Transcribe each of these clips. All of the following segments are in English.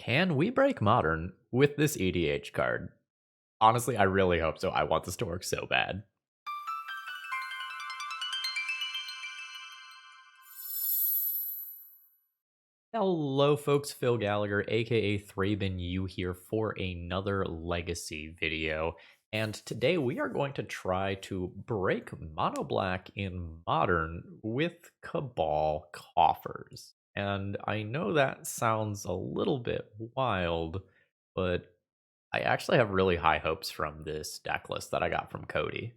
Can we break Modern with this EDH card? Honestly, I really hope so. I want this to work so bad. Hello folks, Phil Gallagher, aka ThrabenU here for another Legacy video. And today we are going to try to break Mono Black in Modern with Cabal Coffers. And I know that sounds a little bit wild, but I actually have really high hopes from this deck list that I got from Cody.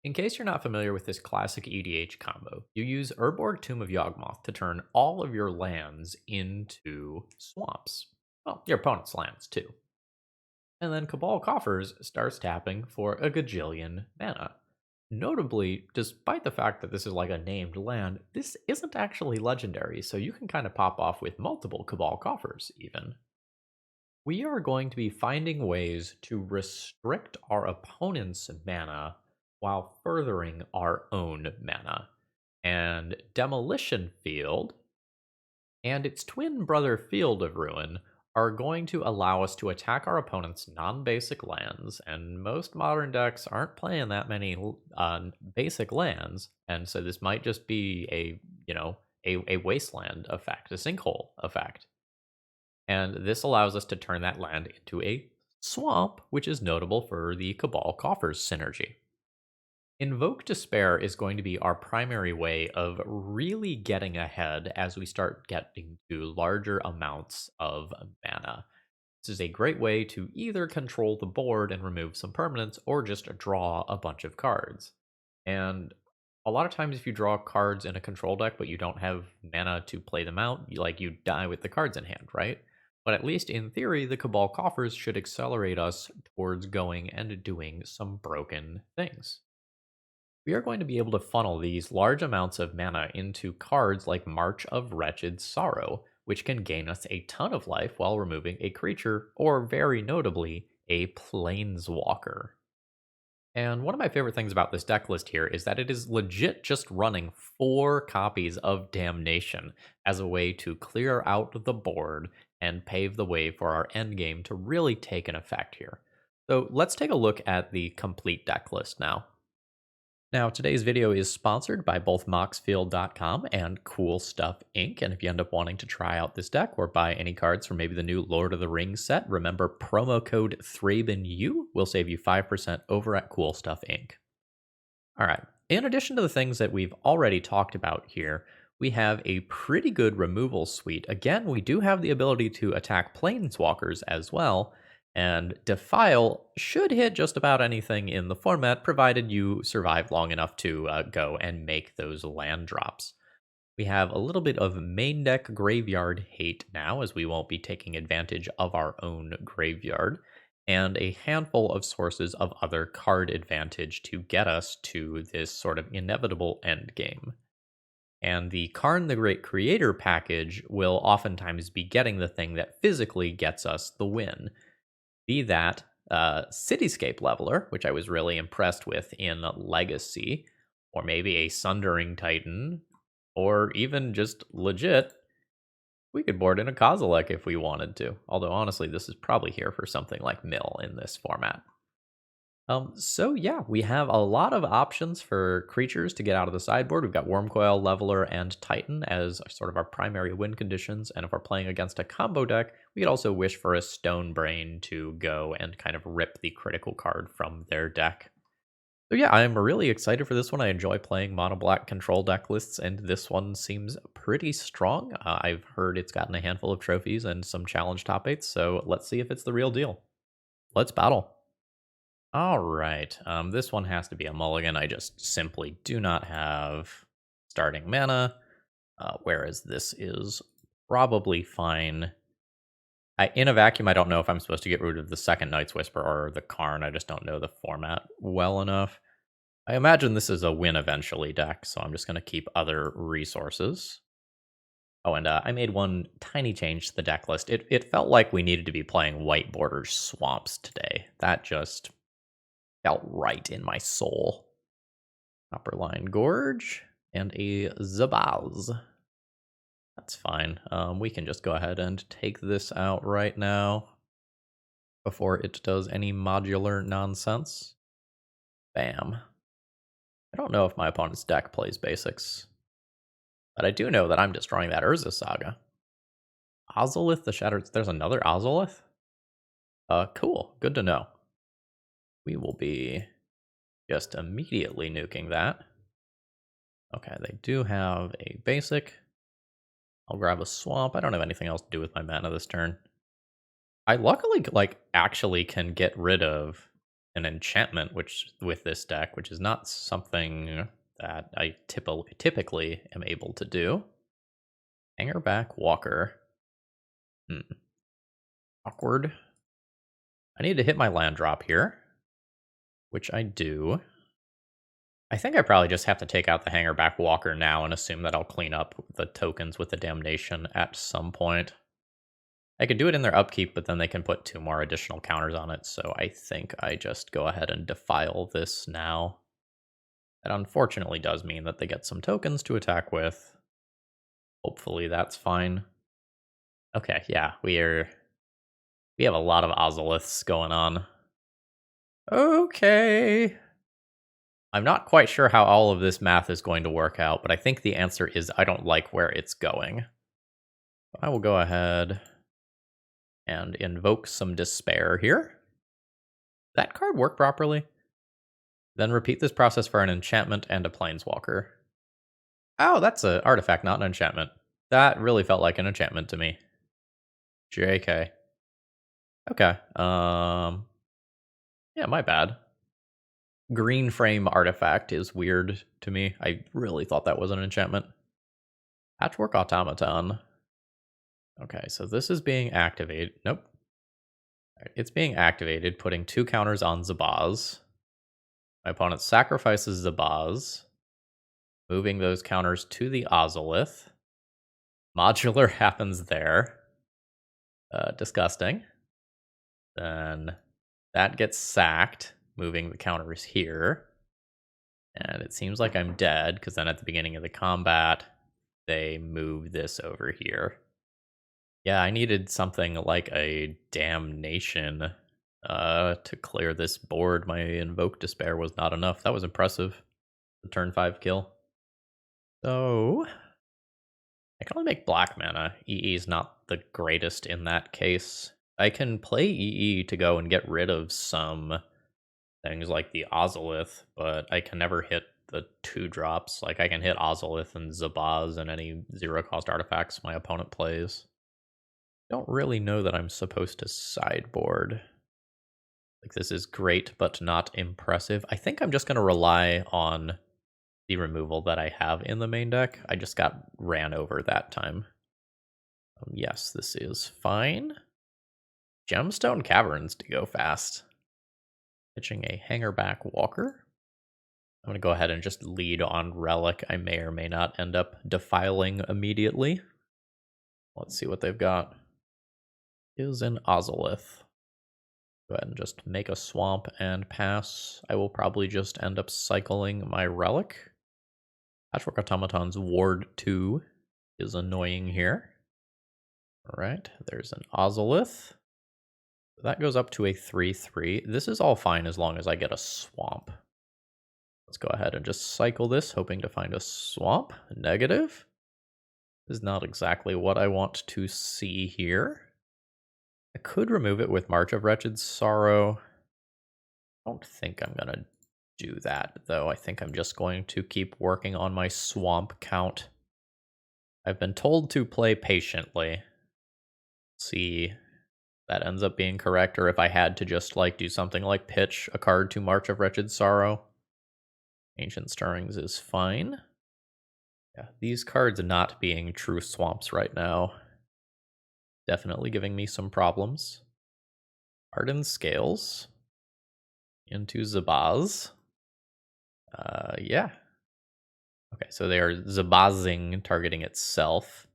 In case you're not familiar with this classic EDH combo, you use Urborg Tomb of Yawgmoth to turn all of your lands into swamps. Well, your opponent's lands too. And then Cabal Coffers starts tapping for a gajillion mana. Notably, despite the fact that this is like a named land, this isn't actually legendary, so you can kind of pop off with multiple Cabal Coffers even. We are going to be finding ways to restrict our opponent's mana while furthering our own mana. And Demolition Field and its twin brother Field of Ruin are going to allow us to attack our opponent's non-basic lands, and most modern decks aren't playing that many basic lands, and so this might just be a wasteland effect, a sinkhole effect. And this allows us to turn that land into a swamp, which is notable for the Cabal Coffers synergy. Invoke Despair is going to be our primary way of really getting ahead as we start getting to larger amounts of mana. This is a great way to either control the board and remove some permanents, or just draw a bunch of cards. And a lot of times if you draw cards in a control deck but you don't have mana to play them out, you die with the cards in hand, right? But at least in theory, the Cabal Coffers should accelerate us towards going and doing some broken things. We are going to be able to funnel these large amounts of mana into cards like March of Wretched Sorrow, which can gain us a ton of life while removing a creature, or very notably, a Planeswalker. And one of my favorite things about this deck list here is that it is legit just running 4 copies of Damnation as a way to clear out the board and pave the way for our endgame to really take an effect here. So let's take a look at the complete deck list now. Now, today's video is sponsored by both Moxfield.com and Cool Stuff Inc. And if you end up wanting to try out this deck or buy any cards for maybe the new Lord of the Rings set, remember promo code ThrabenU will save you 5% over at Cool Stuff Inc. All right. In addition to the things that we've already talked about here, we have a pretty good removal suite. Again, we do have the ability to attack Planeswalkers as well. And Defile should hit just about anything in the format, provided you survive long enough to go and make those land drops. We have a little bit of main deck graveyard hate now, as we won't be taking advantage of our own graveyard, and a handful of sources of other card advantage to get us to this sort of inevitable end game. And the Karn the Great Creator package will oftentimes be getting the thing that physically gets us the win. Be that Cityscape Leveler, which I was really impressed with in Legacy, or maybe a Sundering Titan, or even just legit, we could board in a Kozilek if we wanted to. Although honestly, this is probably here for something like Mill in this format. So yeah, we have a lot of options for creatures to get out of the sideboard. We've got Wormcoil, Leveler, and Titan as sort of our primary win conditions. And if we're playing against a combo deck, we could also wish for a Stone Brain to go and kind of rip the critical card from their deck. So yeah, I'm really excited for this one. I enjoy playing mono black control deck lists, and this one seems pretty strong. I've heard it's gotten a handful of trophies and some challenge top 8s, so let's see if it's the real deal. Let's battle. All right, this one has to be a mulligan. I just simply do not have starting mana, whereas this is probably fine. In a vacuum, I don't know if I'm supposed to get rid of the second Night's Whisper or the Karn. I just don't know the format well enough. I imagine this is a win eventually deck, so I'm just going to keep other resources. Oh, and I made one tiny change to the deck list. It felt like we needed to be playing White Border Swamps today. That just felt right in my soul. Copperline Gorge and a Zabaz. That's fine. We can just go ahead and take this out right now before it does any modular nonsense. Bam. I don't know if my opponent's deck plays basics, but I do know that I'm destroying that Urza Saga. Ozolith the Shattered... There's another Ozolith? Cool. Good to know. We will be just immediately nuking that. Okay, they do have a basic. I'll grab a swamp. I don't have anything else to do with my mana this turn. I luckily, actually can get rid of an enchantment with this deck, which is not something that I typically am able to do. Hangerback Walker. Awkward. I need to hit my land drop here, which I do. I think I probably just have to take out the Hangerback Walker now and assume that I'll clean up the tokens with the Damnation at some point. I could do it in their upkeep, but then they can put 2 more additional counters on it, so I think I just go ahead and defile this now. That unfortunately does mean that they get some tokens to attack with. Hopefully that's fine. Okay, yeah, we have a lot of Ozoliths going on. Okay. I'm not quite sure how all of this math is going to work out, but I think the answer is I don't like where it's going. I will go ahead and invoke some despair here. Did that card work properly? Then repeat this process for an enchantment and a planeswalker. Oh, that's an artifact, not an enchantment. That really felt like an enchantment to me. JK. Okay. Yeah, my bad. Green frame artifact is weird to me. I really thought that was an enchantment. Patchwork Automaton. Okay, so this is being activated. Nope. It's being activated, putting 2 counters on Zabaz. My opponent sacrifices Zabaz, moving those counters to the Ozolith. Modular happens there. Disgusting. Then that gets sacked, moving the counters here. And it seems like I'm dead, because then at the beginning of the combat, they move this over here. Yeah, I needed something like a damnation to clear this board. My Invoke Despair was not enough. That was impressive. The turn 5 kill. So I can only make black mana. EE is not the greatest in that case. I can play EE to go and get rid of some things like the Ozolith, but I can never hit the 2 drops. Like, I can hit Ozolith and Zabaz and any 0-cost artifacts my opponent plays. Don't really know that I'm supposed to sideboard. Like, this is great, but not impressive. I think I'm just going to rely on the removal that I have in the main deck. I just got ran over that time. Yes, this is fine. Gemstone Caverns to go fast. Pitching a Hangerback Walker. I'm going to go ahead and just lead on Relic. I may or may not end up defiling immediately. Let's see what they've got. Is an Ozolith. Go ahead and just make a swamp and pass. I will probably just end up cycling my Relic. Patchwork Automaton's Ward 2 is annoying here. Alright, there's an Ozolith. That goes up to a 3/3. This is all fine as long as I get a swamp. Let's go ahead and just cycle this, hoping to find a swamp. Negative. This is not exactly what I want to see here. I could remove it with March of Wretched Sorrow. I don't think I'm going to do that, though. I think I'm just going to keep working on my swamp count. I've been told to play patiently. See if that ends up being correct, or if I had to just do something like pitch a card to March of Wretched Sorrow. Ancient Stirrings is fine. Yeah, these cards not being true swamps right now. Definitely giving me some problems. Hardened Scales. Into Zabaz. Yeah. Okay, so they are Zabazing, targeting itself.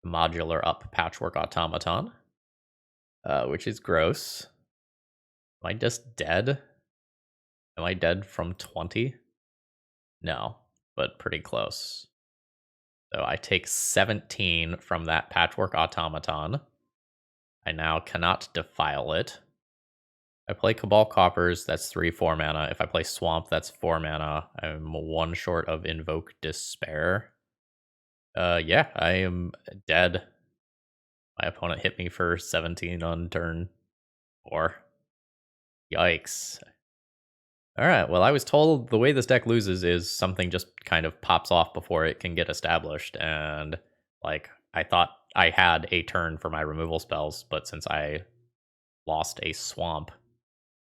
Modular up Patchwork Automaton. Which is gross. Am I just dead? Am I dead from 20? No, but pretty close. So I take 17 from that Patchwork Automaton. I now cannot defile it. I play Cabal Coffers, that's 3/4 mana. If I play Swamp, that's 4 mana. I'm one short of Invoke Despair. Yeah, I am dead. My opponent hit me for 17 on turn 4. Yikes. Alright, well, I was told the way this deck loses is something just kind of pops off before it can get established, and, like, I thought I had a turn for my removal spells, but since I lost a swamp,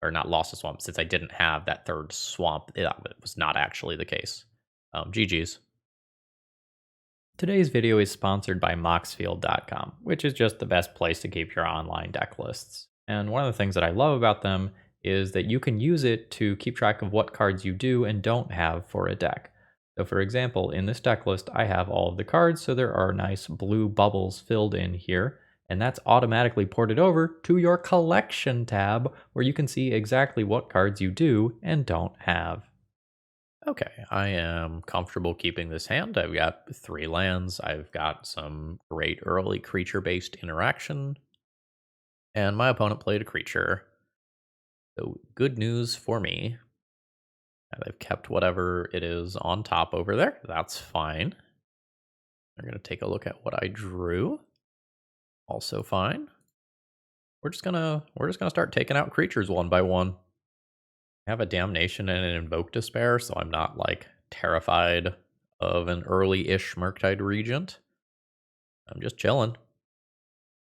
or not lost a swamp, since I didn't have that third swamp, it was not actually the case. GG's. Today's video is sponsored by Moxfield.com, which is just the best place to keep your online deck lists. And one of the things that I love about them is that you can use it to keep track of what cards you do and don't have for a deck. So for example, in this deck list, I have all of the cards, so there are nice blue bubbles filled in here, and that's automatically ported over to your collection tab, where you can see exactly what cards you do and don't have. Okay, I am comfortable keeping this hand. I've got 3 lands. I've got some great early creature-based interaction. And my opponent played a creature. So good news for me. They've kept whatever it is on top over there. That's fine. I'm going to take a look at what I drew. Also fine. We're just gonna start taking out creatures one by one. I have a Damnation and an Invoke Despair, so I'm not, like, terrified of an early-ish Murktide Regent. I'm just chilling.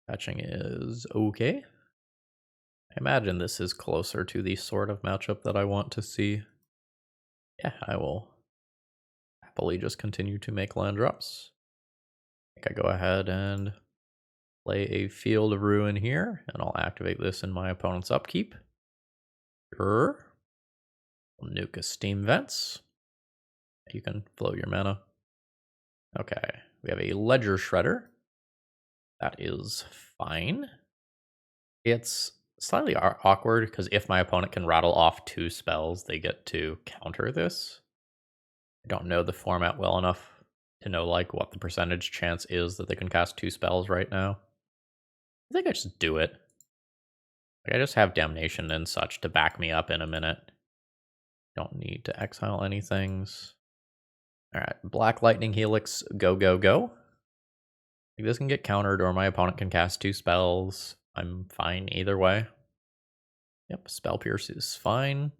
Fetching is okay. I imagine this is closer to the sort of matchup that I want to see. Yeah, I will happily just continue to make land drops. I think I go ahead and play a Field of Ruin here, and I'll activate this in my opponent's upkeep. Sure. Nuke a Steam Vents. You can flow your mana. Okay, we have a Ledger Shredder. That is fine. It's slightly awkward because if my opponent can rattle off 2 spells, they get to counter this. I don't know the format well enough to know, like, what the percentage chance is that they can cast 2 spells right now. I think I just do it. Like, I just have Damnation and such to back me up in a minute. Don't need to exile anythings. Alright, Black Lightning Helix, go, go, go. Like, this can get countered, or my opponent can cast 2 spells. I'm fine either way. Yep, Spell Pierce is fine.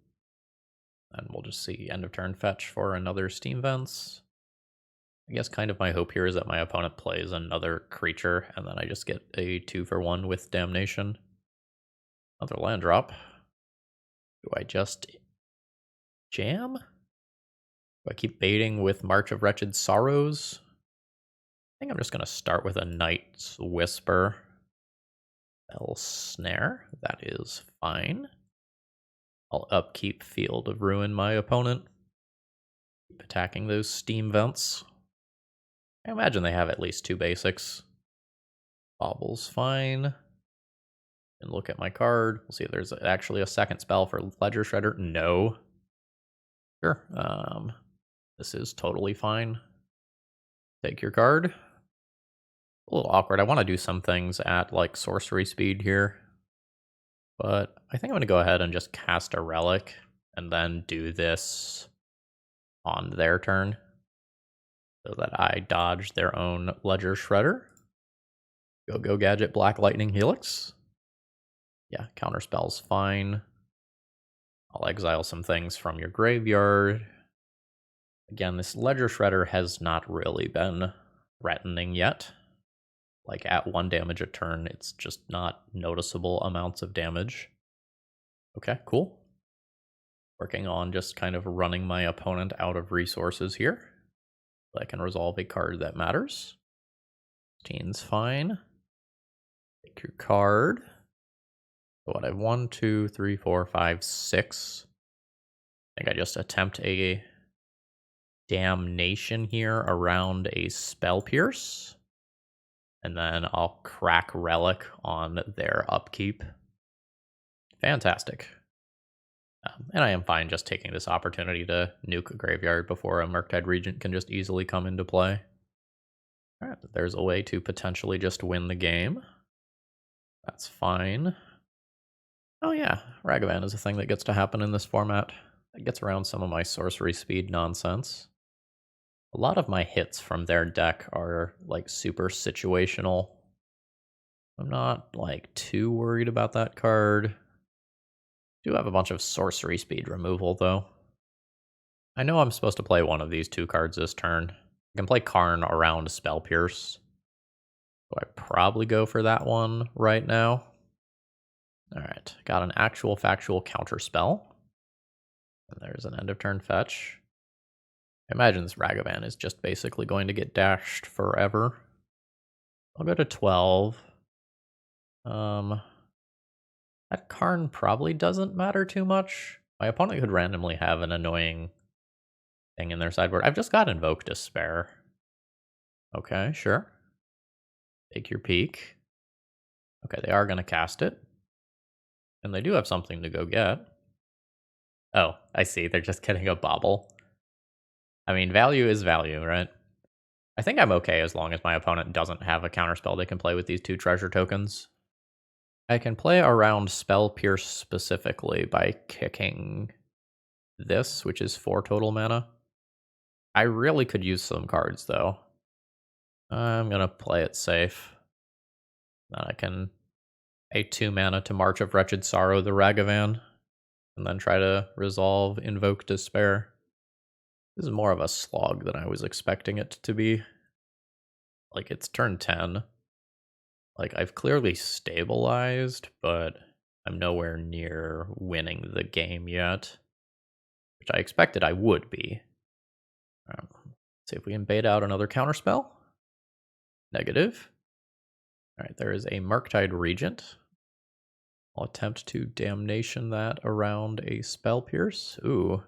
And we'll just see end of turn fetch for another Steam Vents. I guess kind of my hope here is that my opponent plays another creature, and then I just get a 2-for-1 with Damnation. Another land drop. Do I just jam? Do I keep baiting with March of Wretched Sorrows? I think I'm just going to start with a Night's Whisper. Spell Snare. That is fine. I'll upkeep Field of Ruin my opponent. Keep attacking those Steam Vents. I imagine they have at least 2 basics. Bobble's fine. And look at my card. We'll see if there's actually a second spell for Ledger Shredder. No. Sure. This is totally fine. Take your card. A little awkward. I want to do some things at, like, sorcery speed here. But I think I'm going to go ahead and just cast a Relic and then do this on their turn so that I dodge their own Ledger Shredder. Go Gadget Black Lightning Helix. Yeah, counterspell's fine. I'll exile some things from your graveyard. Again, this Ledger Shredder has not really been threatening yet. Like, at 1 damage a turn, it's just not noticeable amounts of damage. Okay, cool. Working on just kind of running my opponent out of resources here. So I can resolve a card that matters. 15's fine. Take your card. So what, I have 1, 2, 3, 4, 5, 6. I think I just attempt a Damnation here around a Spell Pierce. And then I'll crack Relic on their upkeep. Fantastic. And I am fine just taking this opportunity to nuke a graveyard before a Murktide Regent can just easily come into play. All right, there's a way to potentially just win the game. That's fine. Oh yeah, Ragavan is a thing that gets to happen in this format. It gets around some of my sorcery speed nonsense. A lot of my hits from their deck are like super situational. I'm not like too worried about that card. Do have a bunch of sorcery speed removal though. I know I'm supposed to play one of these two cards this turn. I can play Karn around Spell Pierce. So I probably go for that one right now. Alright, got an actual factual counter spell. And there's an end of turn fetch. I imagine this Ragavan is just basically going to get dashed forever. I'll go to 12. That Karn probably doesn't matter too much. My opponent could randomly have an annoying thing in their sideboard. I've just got Invoke Despair. Okay, sure. Take your peek. Okay, they are going to cast it. And they do have something to go get. Oh, I see. They're just getting a bauble. I mean, value is value, right? I think I'm okay as long as my opponent doesn't have a counterspell they can play with these two treasure tokens. I can play around Spell Pierce specifically by kicking this, which is 4 total mana. I really could use some cards, though. I'm going to play it safe. Then I can pay 2 mana to March of Wretched Sorrow the Ragavan, and then try to resolve Invoke Despair. This is more of a slog than I was expecting it to be. Like, it's turn 10. Like, I've clearly stabilized, but I'm nowhere near winning the game yet, which I expected I would be. Let's see if we can bait out another counterspell. Negative. Alright, there is a Murktide Regent. I'll attempt to Damnation that around a Spell Pierce. Ooh.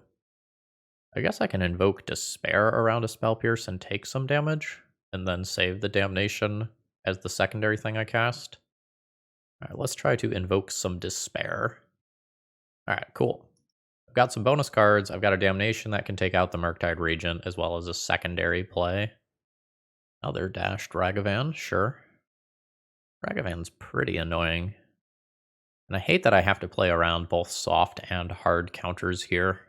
I guess I can invoke Despair around a Spell Pierce and take some damage, and then save the Damnation as the secondary thing I cast. Alright, let's try to invoke some Despair. Alright, cool. I've got some bonus cards. I've got a Damnation that can take out the Murktide Regent, as well as a secondary play. Another dashed Ragavan, sure. Ragavan's pretty annoying. And I hate that I have to play around both soft and hard counters here.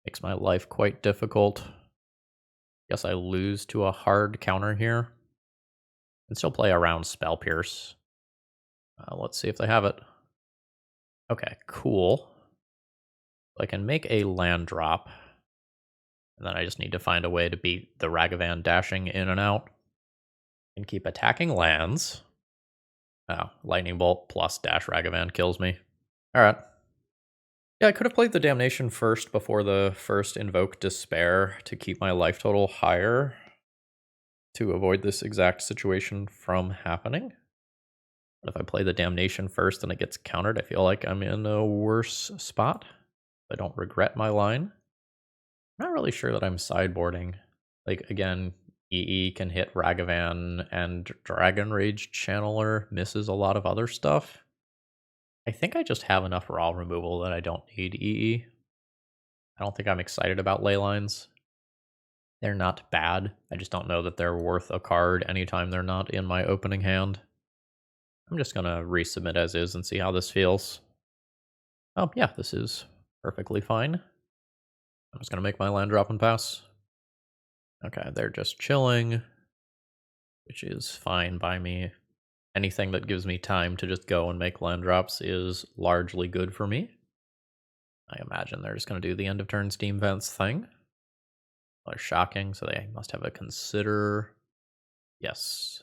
Makes my life quite difficult. Guess I lose to a hard counter here. And still play around Spell Pierce. Let's see if they have it. Okay, cool. I can make a land drop. And then I just need to find a way to beat the Ragavan dashing in and out. And keep attacking lands. Oh, Lightning Bolt plus Dash Ragavan kills me. Alright. Yeah, I could have played the Damnation first before the first Invoke Despair to keep my life total higher. To avoid this exact situation from happening. But if I play the Damnation first and it gets countered, I feel like I'm in a worse spot. I don't regret my line. I'm not really sure that I'm sideboarding. Like, again, EE can hit Ragavan and Dragon Rage Channeler misses a lot of other stuff. I think I just have enough raw removal that I don't need EE. I don't think I'm excited about Leylines. They're not bad. I just don't know that they're worth a card anytime they're not in my opening hand. I'm just going to resubmit as is and see how this feels. Oh, yeah, this is perfectly fine. I'm just going to make my land drop and pass. Okay, they're just chilling, which is fine by me. Anything that gives me time to just go and make land drops is largely good for me. I imagine they're just going to do the end of turn Steam Vents thing. They're shocking, so they must have a consider. Yes.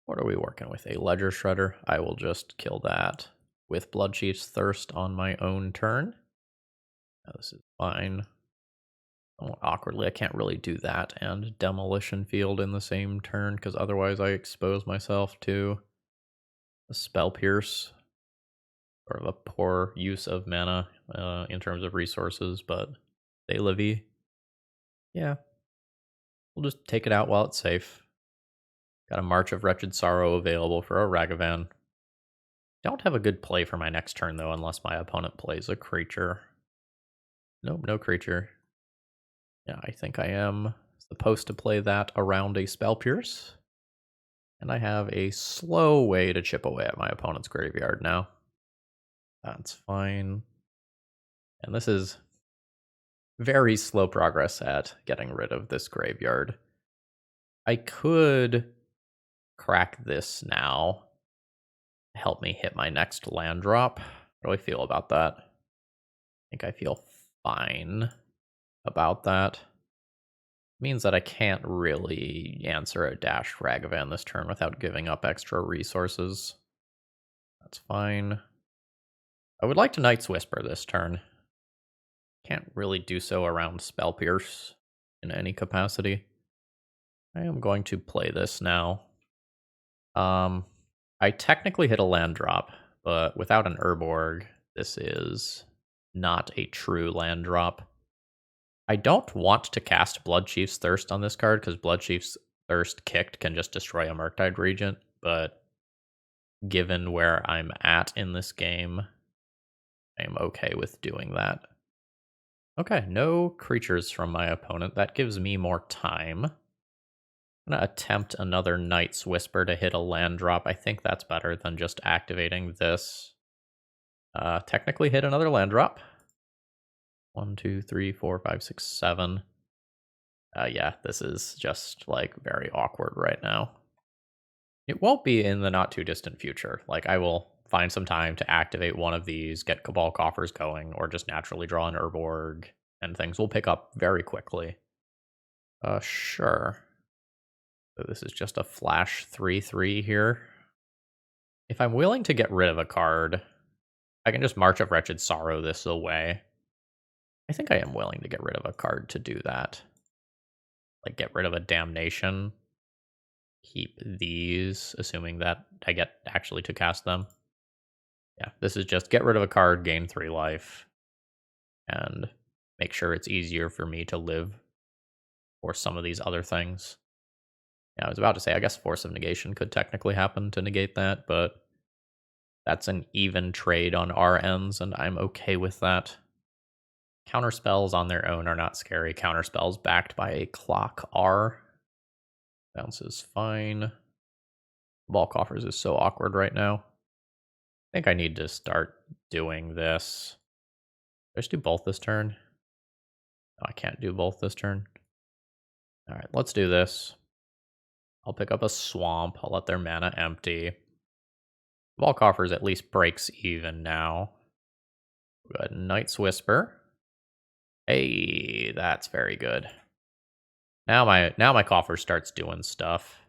What are we working with? A Ledger Shredder? I will just kill that with Bloodchief's Thirst on my own turn. Now, this is fine. Somewhat awkwardly, I can't really do that and Demolition Field in the same turn, because otherwise I expose myself to a Spell Pierce. Sort of a poor use of mana in terms of resources, but they livey. Yeah. We'll just take it out while it's safe. Got a March of Wretched Sorrow available for a Ragavan. Don't have a good play for my next turn, though, unless my opponent plays a creature. Nope, no creature. Yeah, I think I am Supposed to play that around a Spell Pierce. And I have a slow way to chip away at my opponent's graveyard now. That's fine. And this is very slow progress at getting rid of this graveyard. I could crack this now. Help me hit my next land drop. How do I feel about that? I think I feel fine about that. Means that I can't really answer a Dash Ragavan this turn without giving up extra resources. That's fine. I would like to Night's Whisper this turn. Can't really do so around Spell Pierce in any capacity. I am going to play this now. I technically hit a land drop, but without an Urborg, this is not a true land drop. I don't want to cast Bloodchief's Thirst on this card, because Bloodchief's Thirst kicked can just destroy a Murktide Regent, but given where I'm at in this game, I'm okay with doing that. Okay, no creatures from my opponent. That gives me more time. I'm going to attempt another Night's Whisper to hit a land drop. I think that's better than just activating this. Technically hit another land drop. 1, 2, 3, 4, 5, 6, 7. Yeah, this is just, like, very awkward right now. It won't be in the not too distant future. Like, I will find some time to activate one of these, get Cabal Coffers going, or just naturally draw an Urborg, and things will pick up very quickly. Sure. So this is just a flash 3/3 here. If I'm willing to get rid of a card, I can just March of Wretched Sorrow this away. I think I am willing to get rid of a card to do that. Like, get rid of a Damnation. Keep these, assuming that I get actually to cast them. Yeah, this is just get rid of a card, gain 3 life, and make sure it's easier for me to live for some of these other things. Yeah, I was about to say, I guess Force of Negation could technically happen to negate that, but that's an even trade on our ends, and I'm okay with that. Counterspells on their own are not scary. Counterspells backed by a clock are. Bounce is fine. Cabal Coffers is so awkward right now. I think I need to start doing this. Did I just do both this turn? No, I can't do both this turn. Alright, let's do this. I'll pick up a Swamp. I'll let their mana empty. Cabal Coffers at least breaks even now. Go ahead, Night's Whisper. Hey, that's very good. Now my coffer starts doing stuff.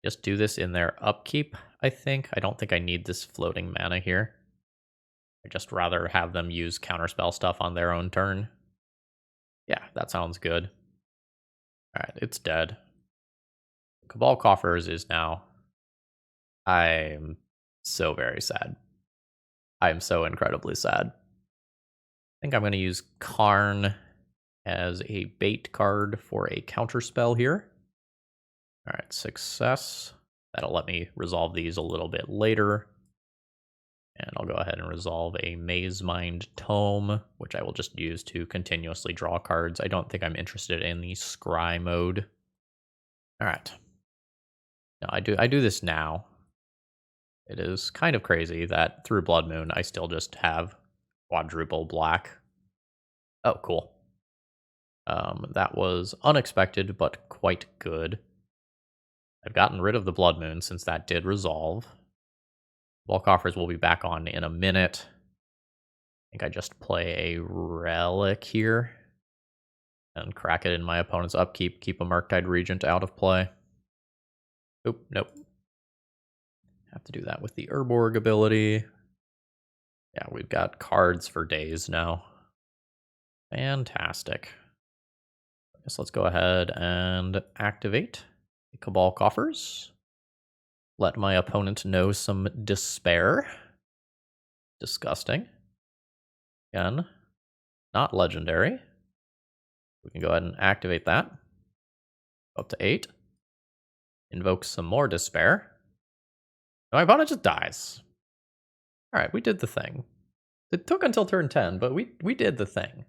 Just do this in their upkeep, I think. I don't think I need this floating mana here. I'd just rather have them use counterspell stuff on their own turn. Yeah, that sounds good. Alright, it's dead. Cabal Coffers is now... I'm so very sad. I'm so incredibly sad. I think I'm going to use Karn as a bait card for a counterspell here. Alright, success. That'll let me resolve these a little bit later. And I'll go ahead and resolve a Mazemind Tome, which I will just use to continuously draw cards. I don't think I'm interested in the scry mode. Alright. No, I do this now. It is kind of crazy that through Blood Moon I still just have quadruple black. Oh, cool. That was unexpected, but quite good. I've gotten rid of the Blood Moon since that did resolve. Cabal Coffers will be back on in a minute. I think I just play a Relic here. And crack it in my opponent's upkeep. Keep a Murktide Regent out of play. Oop, nope. Have to do that with the Urborg ability. Yeah, we've got cards for days now. Fantastic. I guess let's go ahead and activate the Cabal Coffers. Let my opponent know some despair. Disgusting. Again, not legendary. We can go ahead and activate that. Up to 8. Invoke some more despair. My opponent just dies. Alright, we did the thing. It took until turn 10, but we did the thing.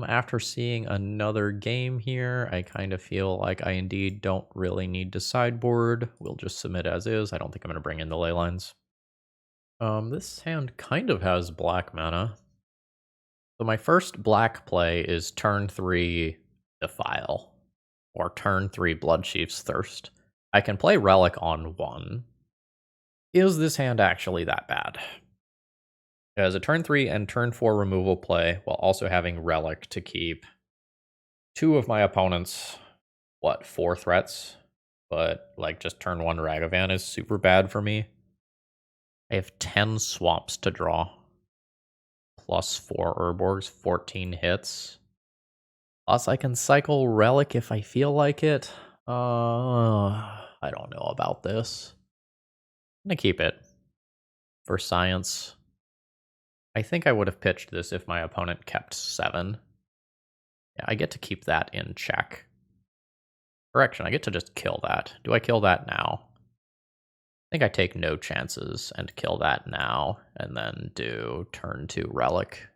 After seeing another game here, I kind of feel like I indeed don't really need to sideboard. We'll just submit as is. I don't think I'm going to bring in the ley lines. This hand kind of has black mana. So my first black play is turn 3 Defile, or turn 3 Bloodchief's Thirst. I can play Relic on 1. Is this hand actually that bad? It has a turn 3 and turn 4 removal play, while also having Relic to keep 2 of my opponent's, 4 threats? But, like, just turn 1 Ragavan is super bad for me. I have 10 swamps to draw. Plus 4 Urborgs, 14 hits. Plus, I can cycle Relic if I feel like it. I don't know about this. I'm gonna keep it for science. I think I would have pitched this if my opponent kept 7. Yeah, I get to keep that in check. Correction, I get to just kill that. Do I kill that now? I think I take no chances and kill that now, and then do turn 2 Relic.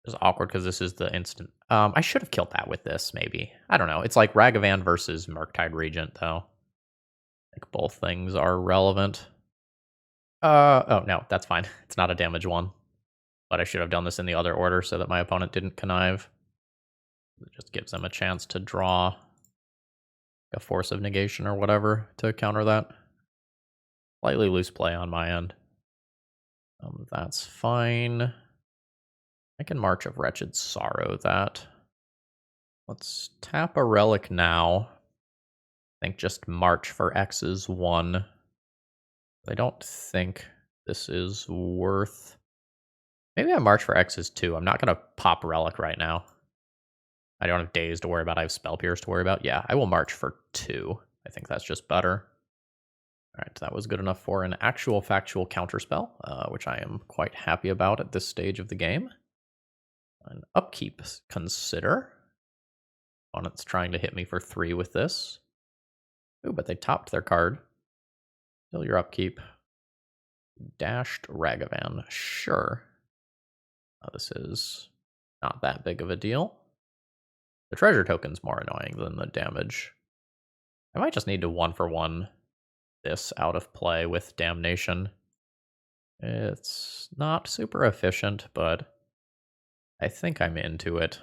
It's awkward because this is the instant. I should have killed that with this, maybe. I don't know. It's like Ragavan versus Murktide Regent, though. Like, both things are relevant. Oh, no, that's fine. It's not a damage one. But I should have done this in the other order so that my opponent didn't connive. It just gives them a chance to draw a Force of Negation or whatever to counter that. Slightly loose play on my end. That's fine. I can March of Wretched Sorrow that. Let's tap a Relic now. I think just March for X is 1. I don't think this is worth... Maybe I March for X is 2. I'm not going to pop Relic right now. I don't have Daze to worry about. I have Spell Pierce to worry about. Yeah, I will March for 2. I think that's just better. Alright, that was good enough for an actual factual counterspell, which I am quite happy about at this stage of the game. An upkeep consider. Opponent's trying to hit me for 3 with this. Ooh, but they topped their card. Still your upkeep. Dashed Ragavan. Sure. This is not that big of a deal. The treasure token's more annoying than the damage. I might just need to 1-for-1 this out of play with Damnation. It's not super efficient, but I think I'm into it.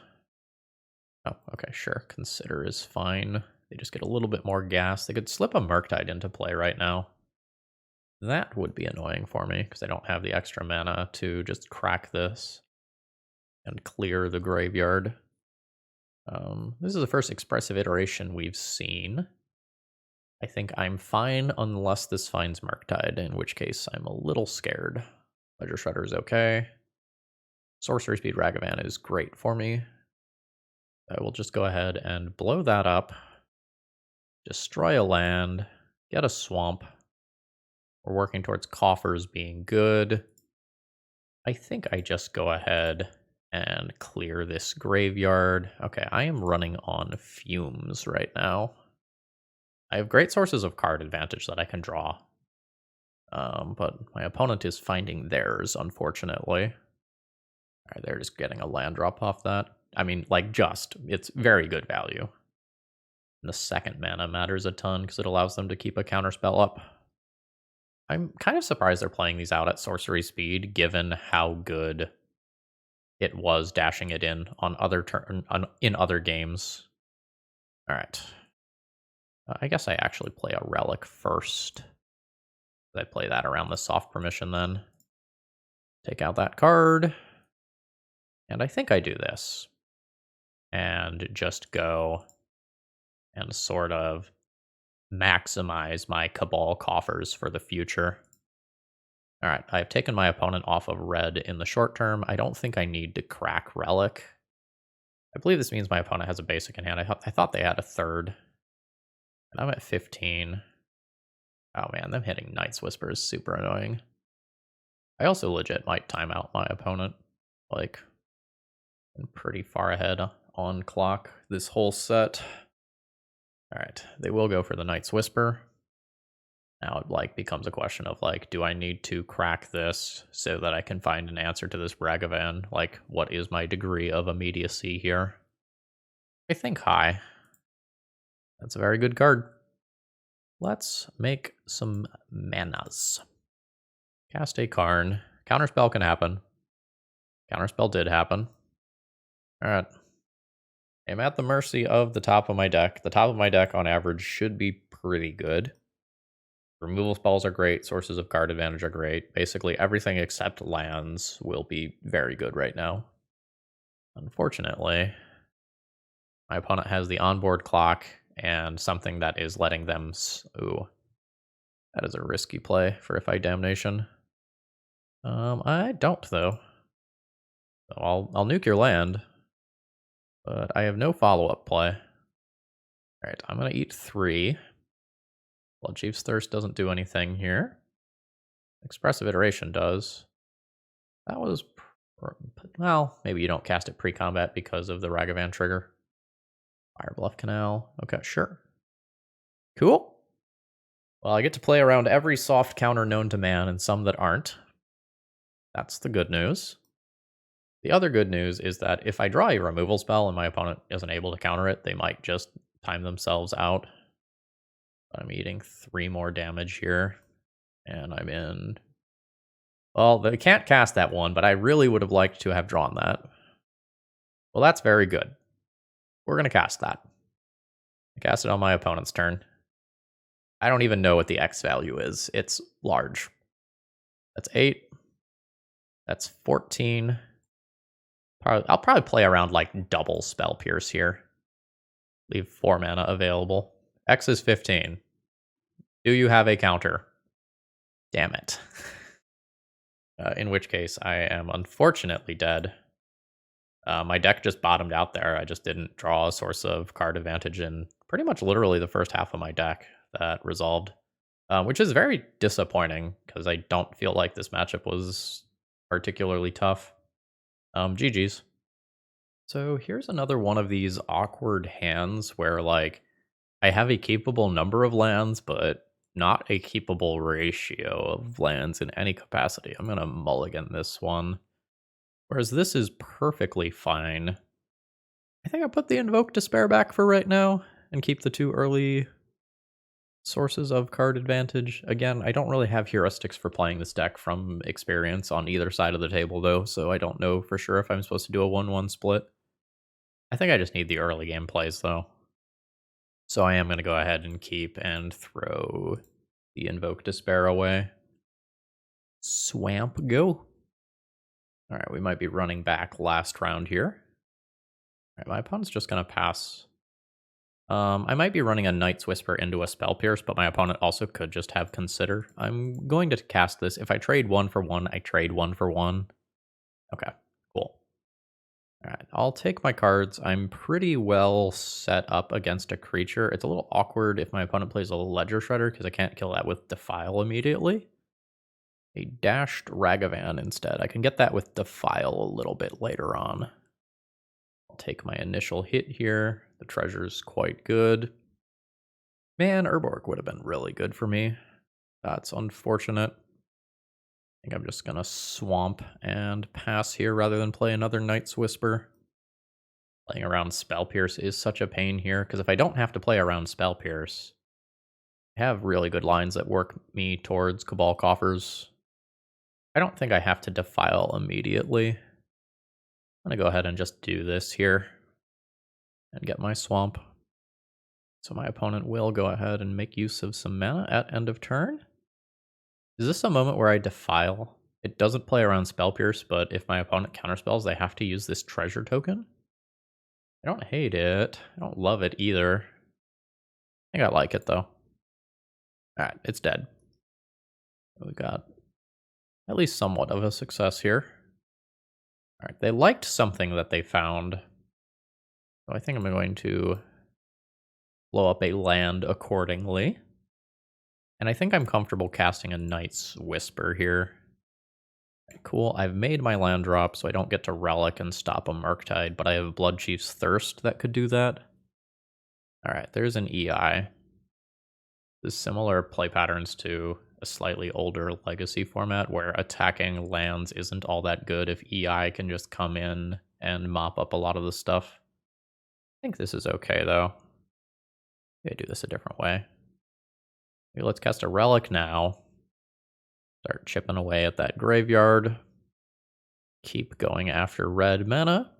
Oh, okay, sure. Consider is fine. They just get a little bit more gas. They could slip a Murktide into play right now. That would be annoying for me, because I don't have the extra mana to just crack this and clear the graveyard. This is the first expressive iteration we've seen. I think I'm fine unless this finds Murktide, in which case I'm a little scared. Ledger Shredder is okay. Sorcery Speed Ragavan is great for me. I will just go ahead and blow that up. Destroy a land. Get a swamp. We're working towards coffers being good. I think I just go ahead and clear this graveyard. Okay, I am running on fumes right now. I have great sources of card advantage that I can draw. But my opponent is finding theirs, unfortunately. Alright, they're just getting a land drop off that. I mean, like, just. It's very good value. And the second mana matters a ton, because it allows them to keep a counterspell up. I'm kind of surprised they're playing these out at sorcery speed, given how good it was dashing it in on in other games. All right. I guess I actually play a Relic first. I play that around the soft permission then. Take out that card. And I think I do this. And just go and sort of maximize my Cabal Coffers for the future. Alright, I've taken my opponent off of red in the short term. I don't think I need to crack Relic. I believe this means my opponent has a basic in hand. I thought they had a third. And I'm at 15. Oh man, them hitting Night's Whisper is super annoying. I also legit might time out my opponent. Like, I'm pretty far ahead on clock this whole set. Alright, they will go for the Night's Whisper. Now it like becomes a question of like, do I need to crack this so that I can find an answer to this Ragavan? Like, what is my degree of immediacy here? I think high. That's a very good card. Let's make some manas. Cast a Karn. Counterspell can happen. Counterspell did happen. Alright. I'm at the mercy of the top of my deck. The top of my deck on average should be pretty good. Removal spells are great. Sources of card advantage are great. Basically everything except lands will be very good right now. Unfortunately, my opponent has the onboard clock and something that is letting them... Ooh. That is a risky play for If I Damnation. I don't, though. So I'll nuke your land. But I have no follow-up play. Alright, I'm going to eat 3. Bloodchief's Thirst doesn't do anything here. Expressive Iteration does. That was... Well, maybe you don't cast it pre-combat because of the Ragavan trigger. Fire Bluff Canal. Okay, sure. Cool. Well, I get to play around every soft counter known to man and some that aren't. That's the good news. The other good news is that if I draw a removal spell and my opponent isn't able to counter it, they might just time themselves out. I'm eating 3 more damage here, and I'm in... Well, they can't cast that one, but I really would have liked to have drawn that. Well, that's very good. We're going to cast that. I cast it on my opponent's turn. I don't even know what the X value is. It's large. That's 8. That's 14. I'll probably play around like double Spell Pierce here. Leave 4 mana available. X is 15. Do you have a counter? Damn it. In which case, I am unfortunately dead. My deck just bottomed out there. I just didn't draw a source of card advantage in pretty much literally the first half of my deck that resolved. Which is very disappointing, because I don't feel like this matchup was particularly tough. GG's. So here's another one of these awkward hands where, like, I have a capable number of lands, but not a capable ratio of lands in any capacity. I'm going to mulligan this one. Whereas this is perfectly fine. I think I'll put the Invoke Despair back for right now and keep the 2 early sources of card advantage. Again, I don't really have heuristics for playing this deck from experience on either side of the table, though, so I don't know for sure if I'm supposed to do a 1-1 split. I think I just need the early game plays, though. So I am going to go ahead and keep and throw the Invoke Despair away. Swamp go. Alright, we might be running back last round here. Alright, my opponent's just going to pass. I might be running a Night's Whisper into a Spell Pierce, but my opponent also could just have Consider. I'm going to cast this. If I trade 1 for 1, I trade 1 for 1. Okay, cool. Alright, I'll take my cards. I'm pretty well set up against a creature. It's a little awkward if my opponent plays a Ledger Shredder, because I can't kill that with Defile immediately. A dashed Ragavan instead. I can get that with Defile a little bit later on. I'll take my initial hit here. The treasure's quite good. Man, Urborg would have been really good for me. That's unfortunate. I think I'm just going to swamp and pass here rather than play another Night's Whisper. Playing around Spell Pierce is such a pain here, because if I don't have to play around Spell Pierce, I have really good lines that work me towards Cabal Coffers. I don't think I have to Defile immediately. I'm going to go ahead and just do this here and get my swamp. So my opponent will go ahead and make use of some mana at end of turn. Is this a moment where I Defile? It doesn't play around Spell Pierce, but if my opponent counterspells, they have to use this treasure token. I don't hate it. I don't love it either. I think I like it, though. Alright, it's dead. We got at least somewhat of a success here. Alright, they liked something that they found. So I think I'm going to blow up a land accordingly. And I think I'm comfortable casting a Night's Whisper here. Cool, I've made my land drop, so I don't get to Relic and stop a Murktide, but I have Bloodchief's Thirst that could do that. Alright, there's an EI. There's similar play patterns to a slightly older legacy format where attacking lands isn't all that good if EI can just come in and mop up a lot of the stuff. I think this is okay though. Maybe do this a different way. Maybe let's cast a relic now. Start chipping away at that graveyard. Keep going after red mana.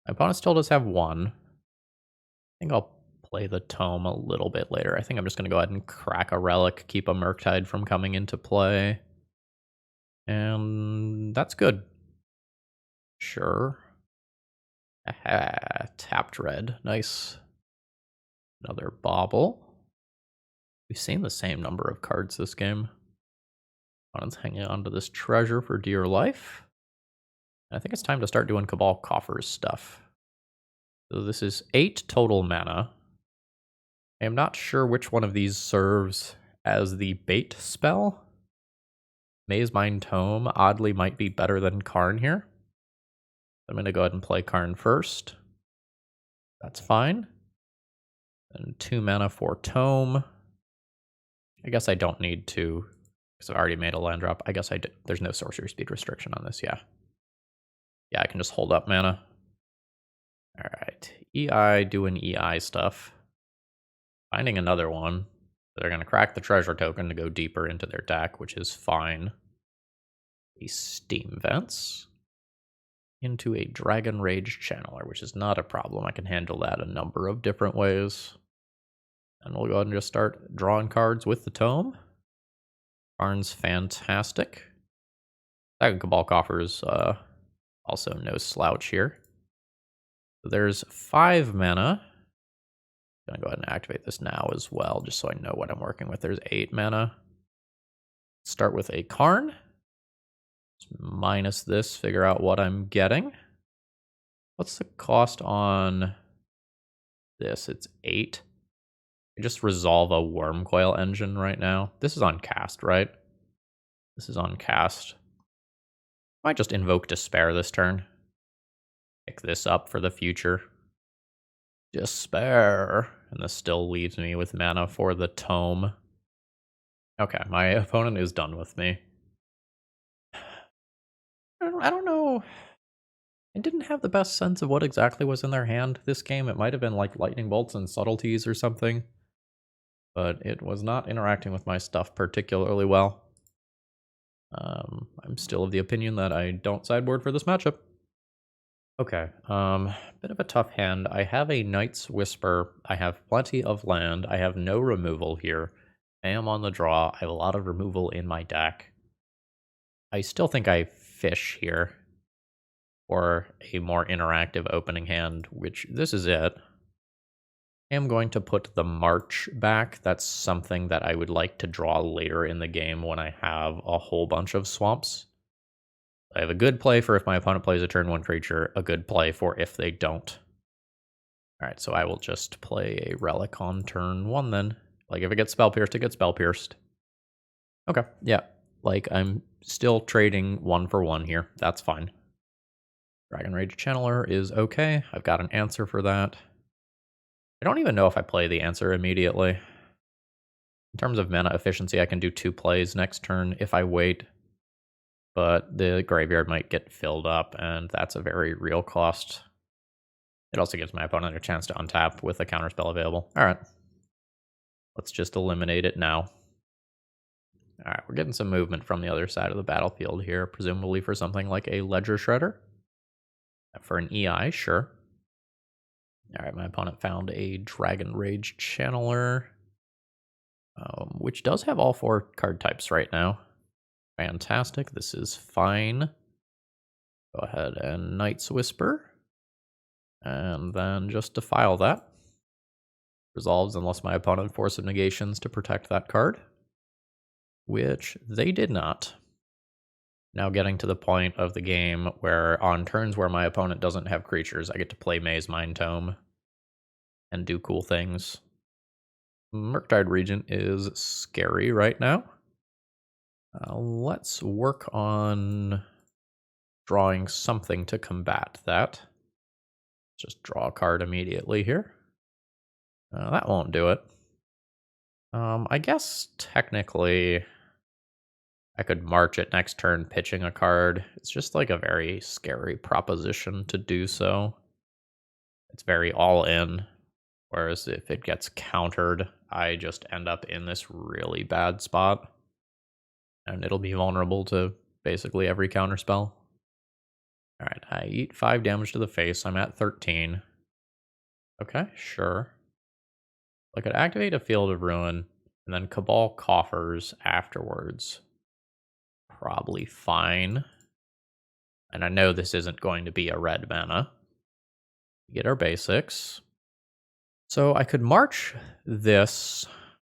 My opponent still does have one. I think I'll play the tome a little bit later. I think I'm just going to go ahead and crack a relic, keep a Murktide from coming into play. And that's good. Sure. Aha, tapped red. Nice. Another bauble. We've seen the same number of cards this game. Opponent's hanging on to this treasure for dear life. I think it's time to start doing Cabal Coffers stuff. So this is 8 total mana. I am not sure which one of these serves as the bait spell. Mazemind Tome oddly might be better than Karn here. I'm going to go ahead and play Karn first. That's fine. And 2 mana for Tome. I guess I don't need to, because I've already made a land drop. I guess I did. There's no sorcery speed restriction on this, yeah. Yeah, I can just hold up mana. Alright, EI doing EI stuff. Finding another one. They're going to crack the treasure token to go deeper into their deck, which is fine. A Steam Vents into a Dragon Rage Channeler, which is not a problem. I can handle that a number of different ways. And we'll go ahead and just start drawing cards with the tome. Karn's fantastic. Second Cabal Coffers, also no slouch here. So there's 5 mana. I'm gonna go ahead and activate this now as well, just so I know what I'm working with. There's 8 mana. Start with a Karn. Minus this, figure out what I'm getting. What's the cost on this? It's 8. I just resolve a Wormcoil engine right now. This is on cast, right? This is on cast. I might just invoke Despair this turn. Pick this up for the future. Despair. And this still leaves me with mana for the tome. Okay, my opponent is done with me. I don't know. I didn't have the best sense of what exactly was in their hand this game. It might have been like lightning bolts and subtleties or something. But it was not interacting with my stuff particularly well. I'm still of the opinion that I don't sideboard for this matchup. Okay, bit of a tough hand. I have a Knight's Whisper. I have plenty of land. I have no removal here. I am on the draw. I have a lot of removal in my deck. I still think I fish here for a more interactive opening hand, which this is it. I am going to put the March back. That's something that I would like to draw later in the game when I have a whole bunch of swamps. I have a good play for if my opponent plays a turn 1 creature, a good play for if they don't. Alright, so I will just play a Relic on turn 1 then. Like, if it gets Spell Pierced, it gets Spell Pierced. Okay, yeah. Like, I'm still trading 1 for 1 here. That's fine. Dragon Rage Channeler is okay. I've got an answer for that. I don't even know if I play the answer immediately. In terms of mana efficiency, I can do 2 plays next turn if I wait. But the graveyard might get filled up, and that's a very real cost. It also gives my opponent a chance to untap with a counterspell available. Alright. Let's just eliminate it now. Alright, we're getting some movement from the other side of the battlefield here, presumably for something like a Ledger Shredder. For an EI, sure. Alright, my opponent found a Dragon Rage Channeler, which does have all 4 card types right now. Fantastic, this is fine. Go ahead and Knight's Whisper. And then just defile that. Resolves unless my opponent Force of Negations to protect that card. Which they did not. Now getting to the point of the game where on turns where my opponent doesn't have creatures, I get to play Mazemind Tome and do cool things. Murktide Regent is scary right now. Let's work on drawing something to combat that. Just draw a card immediately here. That won't do it. I guess technically I could march it next turn pitching a card. It's just like a very scary proposition to do so. It's very all in. Whereas if it gets countered, I just end up in this really bad spot. And it'll be vulnerable to basically every counterspell. Alright, I eat 5 damage to the face. I'm at 13. Okay, sure. I could activate a Field of Ruin and then Cabal Coffers afterwards. Probably fine. And I know this isn't going to be a red mana. Get our basics. So I could march this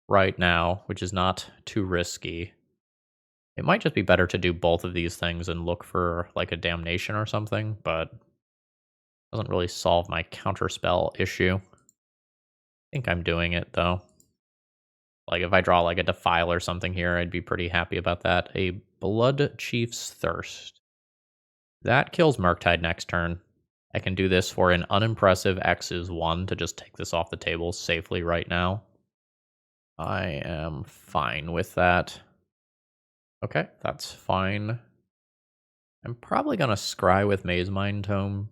right now, which is not too risky. It might just be better to do both of these things and look for like a damnation or something, but doesn't really solve my counterspell issue. I think I'm doing it though. Like if I draw like a Defile or something here, I'd be pretty happy about that. A Blood Chief's Thirst. That kills Murktide next turn. I can do this for an unimpressive X is 1 to just take this off the table safely right now. I am fine with that. Okay, that's fine. I'm probably going to scry with Mazemind Tome.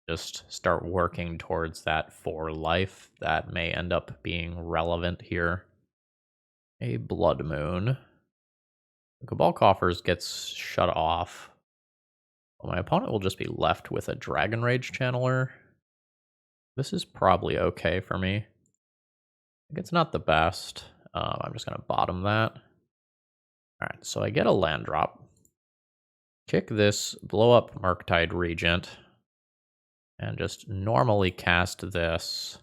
Just start working towards that 4 life. That may end up being relevant here. A Blood Moon. Cabal Coffers gets shut off. Well, my opponent will just be left with a Dragon Rage Channeler. This is probably okay for me. It's not the best. I'm just going to bottom that. Alright, so I get a land drop. Kick this, blow up Murktide Regent, and just normally cast this,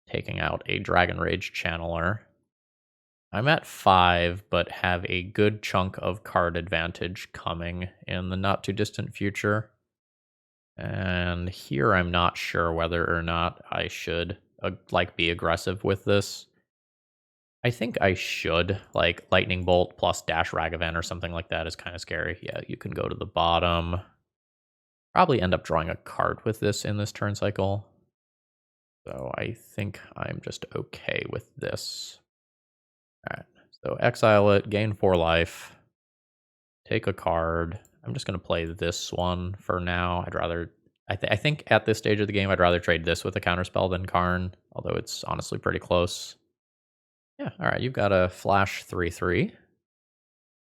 taking out a Dragon Rage Channeler. I'm at 5, but have a good chunk of card advantage coming in the not too distant future. And here I'm not sure whether or not I should like be aggressive with this. I think I should, like Lightning Bolt plus Dash Ragavan or something like that is kind of scary. Yeah, you can go to the bottom. Probably end up drawing a card with this in this turn cycle. So I think I'm just okay with this. Alright, so exile it, gain 4 life, take a card. I'm just going to play this one for now. I'd rather... I think at this stage of the game, I'd rather trade this with a counterspell than Karn, although it's honestly pretty close. Yeah, alright, you've got a flash 3/3.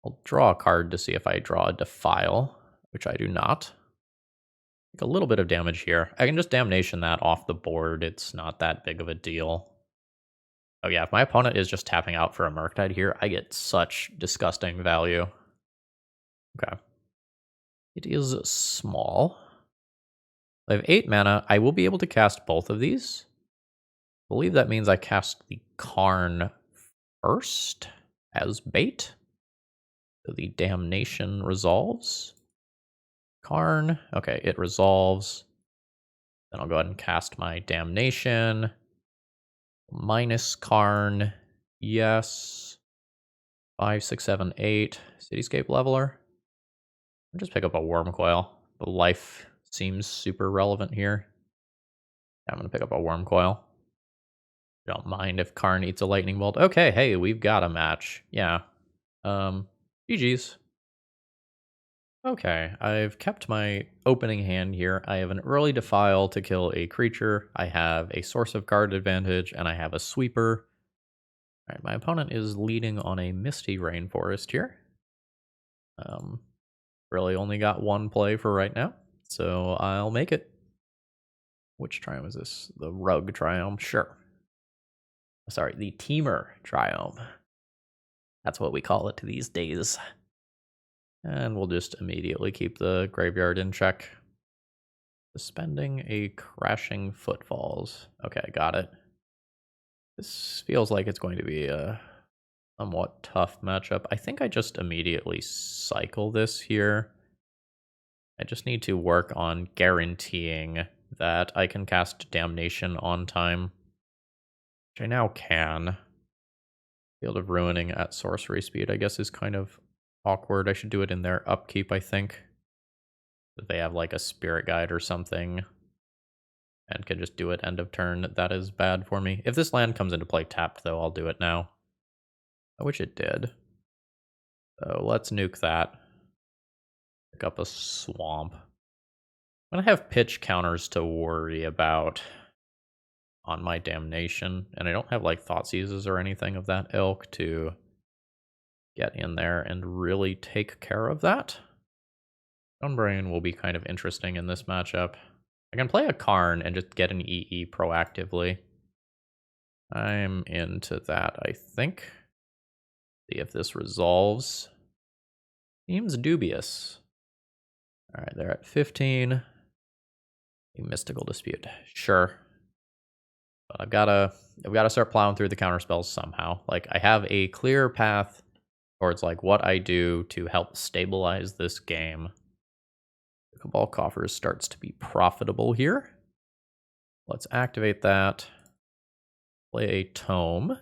I'll draw a card to see if I draw a Defile, which I do not. Take a little bit of damage here. I can just Damnation that off the board. It's not that big of a deal. Oh yeah, if my opponent is just tapping out for a Murktide here, I get such disgusting value. Okay. It is small. I have 8 mana. I will be able to cast both of these. I believe that means I cast the Karn first as bait. So the Damnation resolves. Karn. Okay, it resolves. Then I'll go ahead and cast my Damnation. Minus Karn. Yes. 5, 6, 7, 8. Cityscape Leveler. I'll just pick up a Worm Coil. The life seems super relevant here. I'm going to pick up a Worm Coil. Don't mind if Karn eats a Lightning Bolt. Okay, hey, we've got a match. Yeah. GG's. Okay, I've kept my opening hand here. I have an early Defile to kill a creature. I have a source of card advantage, and I have a sweeper. Alright, my opponent is leading on a Misty Rainforest here. Really only got one play for right now, so I'll make it. Which Triumph is this? The Rug Triumph? Sure. Sorry, the Teamer Triumph. That's what we call it these days. And we'll just immediately keep the graveyard in check. Suspending a Crashing Footfalls. Okay, got it. This feels like it's going to be a somewhat tough matchup. I think I just immediately cycle this here. I just need to work on guaranteeing that I can cast Damnation on time, which I now can. Field of Ruining at sorcery speed, I guess, is kind of awkward. I should do it in their upkeep, I think. If they have like a Spirit Guide or something and can just do it end of turn, that is bad for me. If this land comes into play tapped, though, I'll do it now. which it did. So let's nuke that. Pick up a swamp. I'm going to have pitch counters to worry about on my damnation, and I don't have like thought seizes or anything of that ilk to get in there and really take care of that. Gunbrain will be kind of interesting in this matchup. I can play a Karn and just get an EE proactively. I'm into that, I think. See if this resolves. Seems dubious. All right, they're at 15. A mystical dispute. Sure. But I've gotta start plowing through the counter spells somehow. Like, I have a clear path towards like what I do to help stabilize this game. The Cabal Coffers starts to be profitable here. Let's activate that. Play a Tome.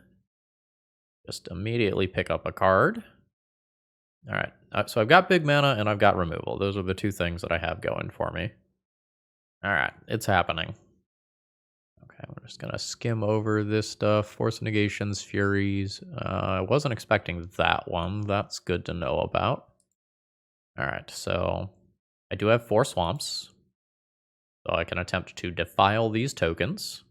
Just immediately pick up a card. All right, so I've got big mana and I've got removal. Those are the two things that I have going for me. All right, it's happening. Okay, we're just gonna skim over this stuff. Force Negations, Furies. I wasn't expecting that one. That's good to know about. All right, so I do have 4 swamps. So I can attempt to defile these tokens.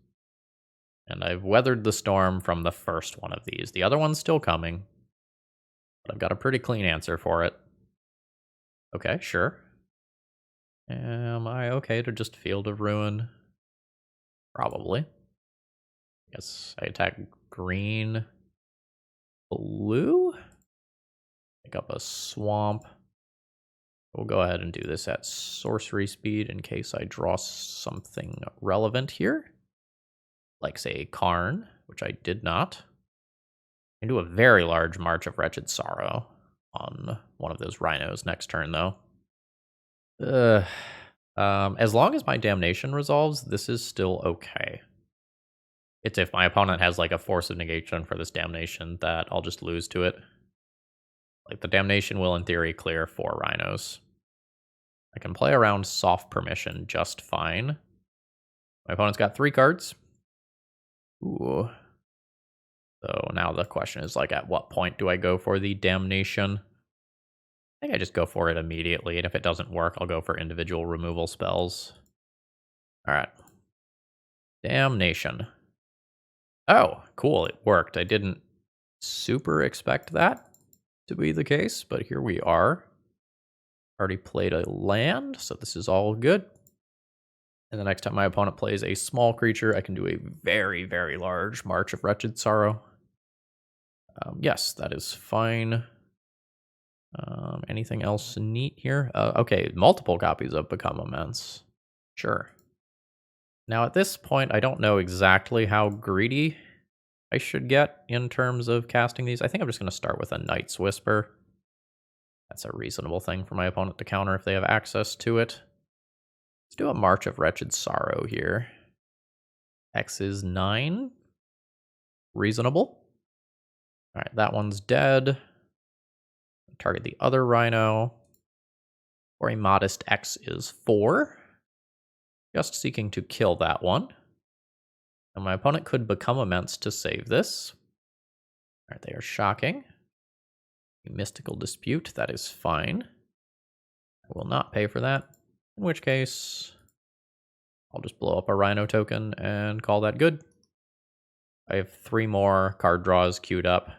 And I've weathered the storm from the first one of these. The other one's still coming. But I've got a pretty clean answer for it. Okay, sure. Am I okay to just Field of Ruin? Probably. Guess I attack green, blue. Pick up a swamp. We'll go ahead and do this at sorcery speed in case I draw something relevant here. Like, say, Karn, which I did not. I can do a very large March of Wretched Sorrow on one of those rhinos next turn, though. As long as my damnation resolves, this is still okay. It's if my opponent has like a force of negation for this damnation that I'll just lose to it. Like, the damnation will in theory clear 4 rhinos. I can play around soft permission just fine. My opponent's got 3 cards. Ooh. So now the question is, like, at what point do I go for the damnation? I think I just go for it immediately, and if it doesn't work, I'll go for individual removal spells. All right. Damnation. Oh, cool, it worked. I didn't super expect that to be the case, but here we are. Already played a land, so this is all good. And the next time my opponent plays a small creature, I can do a very, very large March of Wretched Sorrow. Yes, that is fine. Anything else neat here? Okay, multiple copies of Become Immense. Sure. Now at this point, I don't know exactly how greedy I should get in terms of casting these. I think I'm just going to start with a Night's Whisper. That's a reasonable thing for my opponent to counter if they have access to it. Let's do a March of Wretched Sorrow here. X is 9. Reasonable. All right, that one's dead. Target the other rhino. For a modest X is 4. Just seeking to kill that one. And my opponent could become immense to save this. All right, they are shocking. A mystical dispute, that is fine. I will not pay for that. In which case, I'll just blow up a rhino token and call that good. I have 3 more card draws queued up.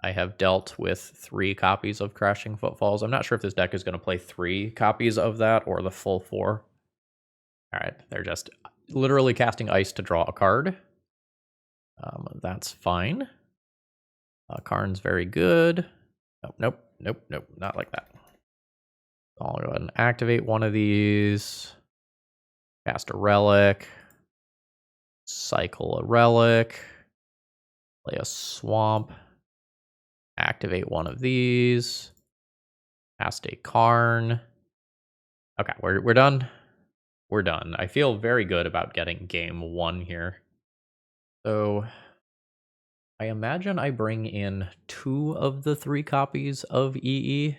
I have dealt with 3 copies of Crashing Footfalls. I'm not sure if this deck is going to play 3 copies of that or the full 4. All right, they're just literally casting ice to draw a card. That's fine. Karn's very good. Nope, not like that. I'll go ahead and activate one of these. Cast a relic. Cycle a relic. Play a swamp. Activate one of these. Cast a Karn. Okay, we're done. We're done. I feel very good about getting game 1 here. So I imagine I bring in 2 of the 3 copies of EE.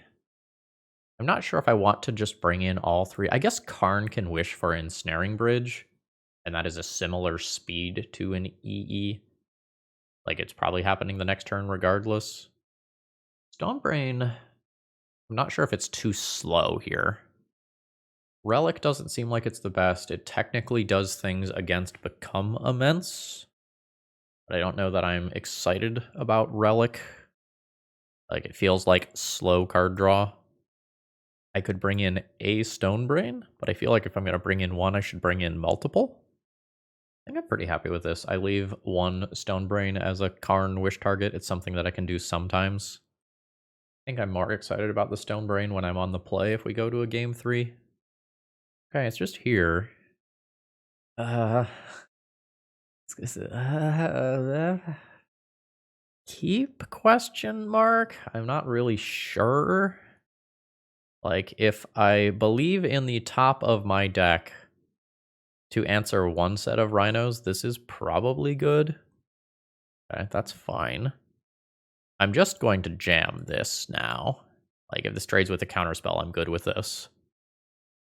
I'm not sure if I want to just bring in all 3. I guess Karn can wish for Ensnaring Bridge, and that is a similar speed to an EE. Like, it's probably happening the next turn regardless. Stonebrain, I'm not sure if it's too slow here. Relic doesn't seem like it's the best. It technically does things against Become Immense, but I don't know that I'm excited about Relic. Like, it feels like slow card draw. I could bring in a Stonebrain, but I feel like if I'm going to bring in one, I should bring in multiple. I think I'm pretty happy with this. I leave one Stonebrain as a Karn wish target. It's something that I can do sometimes. I think I'm more excited about the Stonebrain when I'm on the play if we go to a game 3. Okay, it's just here. Keep question mark? I'm not really sure. Like, if I believe in the top of my deck to answer one set of rhinos, this is probably good. Okay, that's fine. I'm just going to jam this now. Like, if this trades with a counterspell, I'm good with this.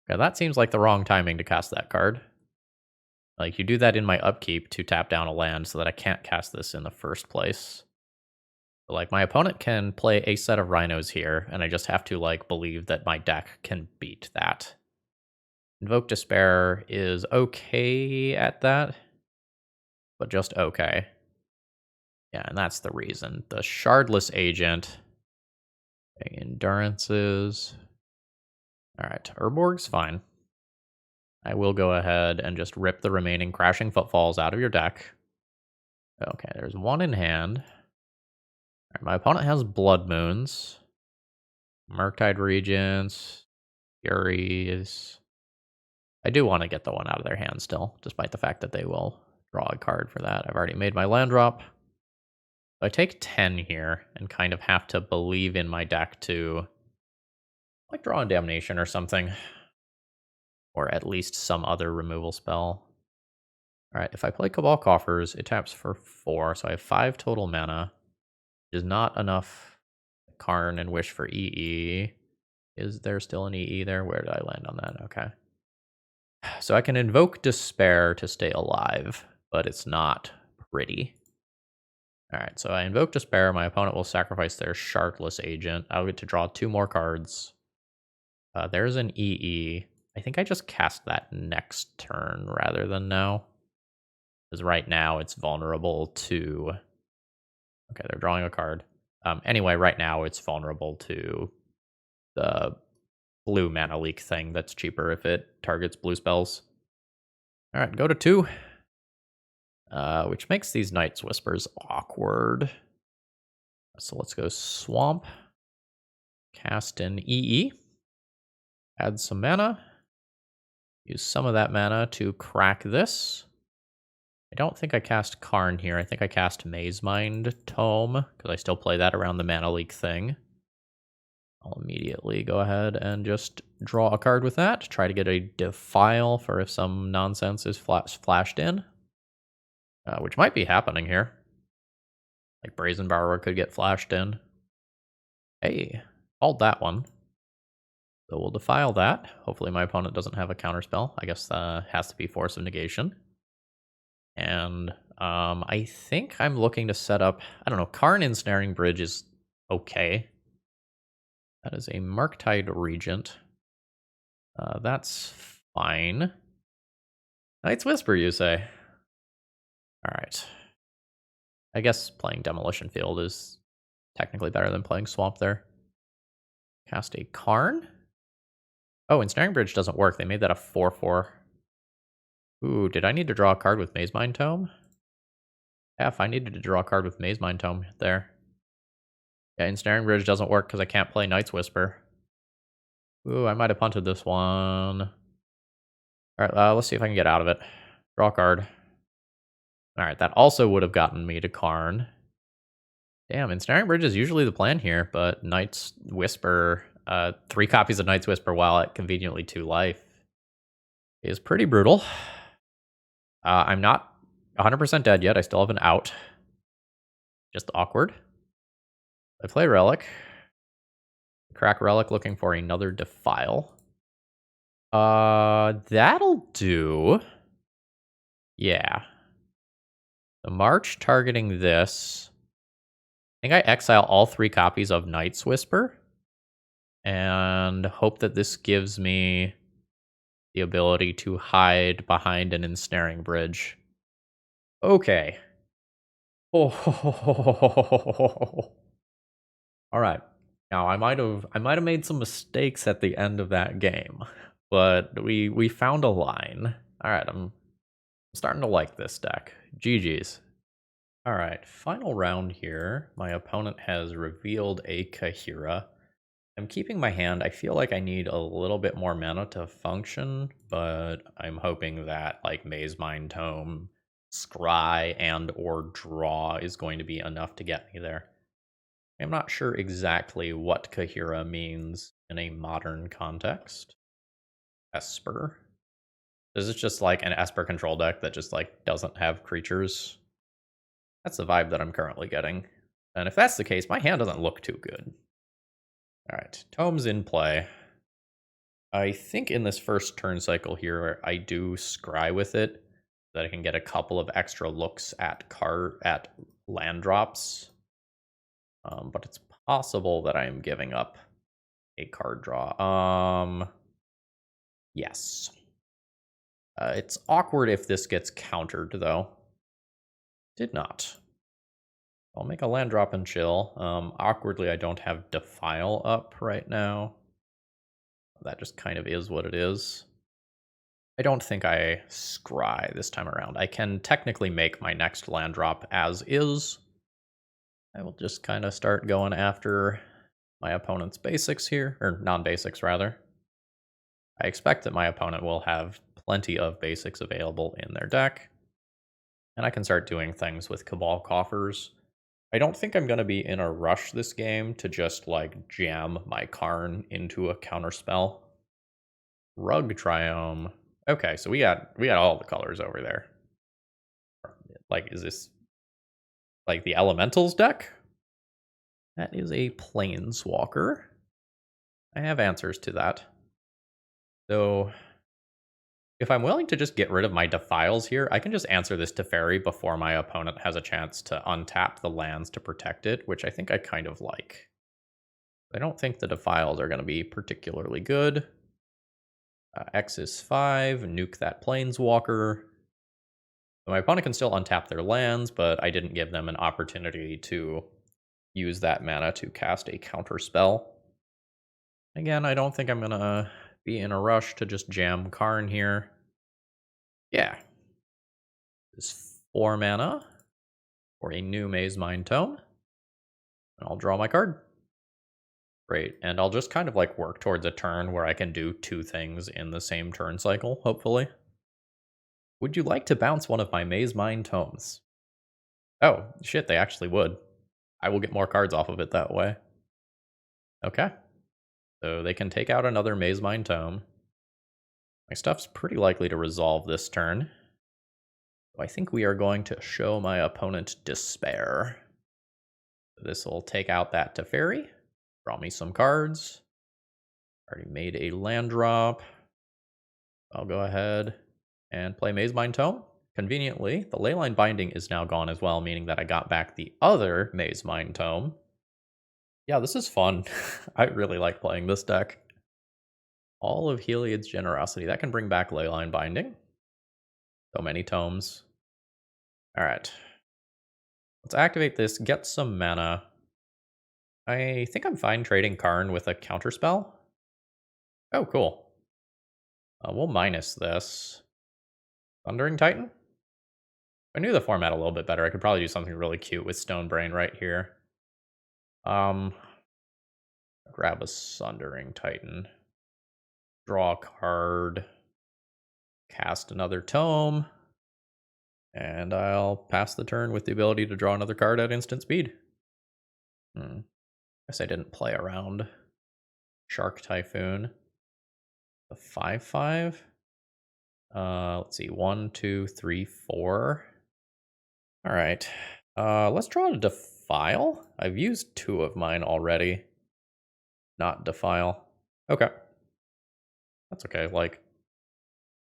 Okay, that seems like the wrong timing to cast that card. Like, you do that in my upkeep to tap down a land so that I can't cast this in the first place. But, like, my opponent can play a set of rhinos here, and I just have to, like, believe that my deck can beat that. Invoke Despair is okay at that, but just okay. Yeah, and that's the reason. The Shardless Agent, Endurances. Alright, Urborg's fine. I will go ahead and just rip the remaining Crashing Footfalls out of your deck. Okay, there's one in hand. Alright, my opponent has Blood Moons, Murktide Regents, Furies. I do want to get the one out of their hand still, despite the fact that they will draw a card for that. I've already made my land drop. I take 10 here and kind of have to believe in my deck to, like, draw a Damnation or something. Or at least some other removal spell. Alright, if I play Cabal Coffers, it taps for 4, so I have 5 total mana. Which is not enough Karn and Wish for EE. Is there still an EE there? Where did I land on that? Okay. So I can invoke Despair to stay alive, but it's not pretty. Alright, so I invoke Despair. My opponent will sacrifice their Shardless Agent. I'll get to draw 2 more cards. There's an EE. I think I just cast that next turn rather than now. Because right now it's vulnerable to... Okay, they're drawing a card. Anyway, right now it's vulnerable to the blue mana leak thing that's cheaper if it targets blue spells. Alright, go to 2. Which makes these Night's Whispers awkward. So let's go Swamp. Cast an EE. Add some mana. Use some of that mana to crack this. I don't think I cast Karn here. I think I cast Mazemind Tome, because I still play that around the mana leak thing. I'll immediately go ahead and just draw a card with that. Try to get a Defile for if some nonsense is flashed in. Which might be happening here. Like Brazen Borrower could get flashed in. Hey, called that one. So we'll Defile that. Hopefully my opponent doesn't have a counterspell. I guess has to be Force of Negation. And I think I'm looking to set up... I don't know, Karn Ensnaring Bridge is okay. That is a Murktide Regent. That's fine. Night's Whisper, you say? Alright. I guess playing Demolition Field is technically better than playing Swamp there. Cast a Karn? Oh, Ensnaring Bridge doesn't work. They made that a 4/4. Ooh, did I need to draw a card with Mazemind Tome? Yeah, if I needed to draw a card with Mazemind Tome there. Yeah, Ensnaring Bridge doesn't work because I can't play Night's Whisper. Ooh, I might have punted this one. Alright, let's see if I can get out of it. Draw a card. Alright, that also would have gotten me to Karn. Damn, Ensnaring Bridge is usually the plan here, but Night's Whisper, 3 copies of Night's Whisper while at conveniently 2 life is pretty brutal. I'm not 100% dead yet. I still have an out. Just awkward. I play Relic. Crack Relic looking for another Defile. That'll do. Yeah. The March targeting this. I think I exile all 3 copies of Night's Whisper. And hope that this gives me the ability to hide behind an ensnaring bridge. Okay. Oh. All right. Now I might have made some mistakes at the end of that game, but we found a line. All right, I'm starting to like this deck. GG's. All right, final round here. My opponent has revealed a Kahira. I'm keeping my hand. I feel like I need a little bit more mana to function, but I'm hoping that like Mazemind Tome, Scry, and or Draw is going to be enough to get me there. I'm not sure exactly what Kahira means in a modern context. Esper. Is it just like an Esper control deck that just like doesn't have creatures? That's the vibe that I'm currently getting. And if that's the case, my hand doesn't look too good. All right, Tome's in play. I think in this first turn cycle here, I do scry with it so that I can get a couple of extra looks at land drops. But it's possible that I am giving up a card draw. Yes. It's awkward if this gets countered, though. Did not. I'll make a land drop and chill. Awkwardly, I don't have Defile up right now. That just kind of is what it is. I don't think I scry this time around. I can technically make my next land drop as is. I will just kind of start going after my opponent's basics here, or non-basics rather. I expect that my opponent will have plenty of basics available in their deck, and I can start doing things with Cabal Coffers. I don't think I'm going to be in a rush this game to just like jam my Karn into a counterspell. Rug Triome. Okay, so we got all the colors over there. Like, is this like the Elementals deck? That is a Planeswalker. I have answers to that. So if I'm willing to just get rid of my Defiles here, I can just answer this Teferi before my opponent has a chance to untap the lands to protect it, which I think I kind of like. I don't think the Defiles are going to be particularly good. X is 5, nuke that Planeswalker. So my opponent can still untap their lands, but I didn't give them an opportunity to use that mana to cast a counter spell. Again, I don't think I'm going to be in a rush to just jam Karn here. Yeah. This is 4 mana for a new Mazemind Tome. And I'll draw my card. Great. And I'll just kind of like work towards a turn where I can do 2 things in the same turn cycle, hopefully. Would you like to bounce one of my Mazemind Tomes? Oh, shit, they actually would. I will get more cards off of it that way. Okay. So they can take out another Mazemind Tome. My stuff's pretty likely to resolve this turn. So I think we are going to show my opponent despair. This will take out that Teferi. Draw me some cards. Already made a land drop. I'll go ahead and play Mazemind Tome. Conveniently, the Leyline Binding is now gone as well, meaning that I got back the other Mazemind Tome. Yeah, this is fun. I really like playing this deck. All of Heliod's Generosity. That can bring back Leyline Binding. So many tomes. Alright. Let's activate this, get some mana. I think I'm fine trading Karn with a counterspell. Oh, cool. We'll minus this. Thundering Titan? If I knew the format a little bit better, I could probably do something really cute with Stonebrain right here. Grab a Sundering Titan. Draw a card. Cast another tome. And I'll pass the turn with the ability to draw another card at instant speed. Guess I didn't play around. Shark Typhoon. The 5/5. Let's see. 1, 2, 3, 4. All right. Let's draw a Defile. I've used 2 of mine already. Not Defile. Okay. That's okay. Like,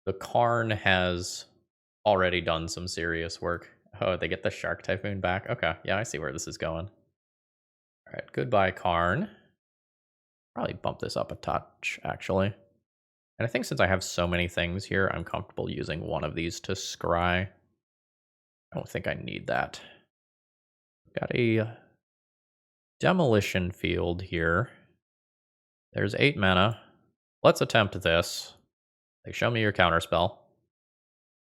the Karn has already done some serious work. Oh, they get the Shark Typhoon back? Okay, yeah, I see where this is going. Alright, goodbye, Karn. Probably bump this up a touch, actually. And I think since I have so many things here, I'm comfortable using one of these to scry. I don't think I need that. Got a demolition field here. There's 8 mana. Let's attempt this. They show me your counterspell.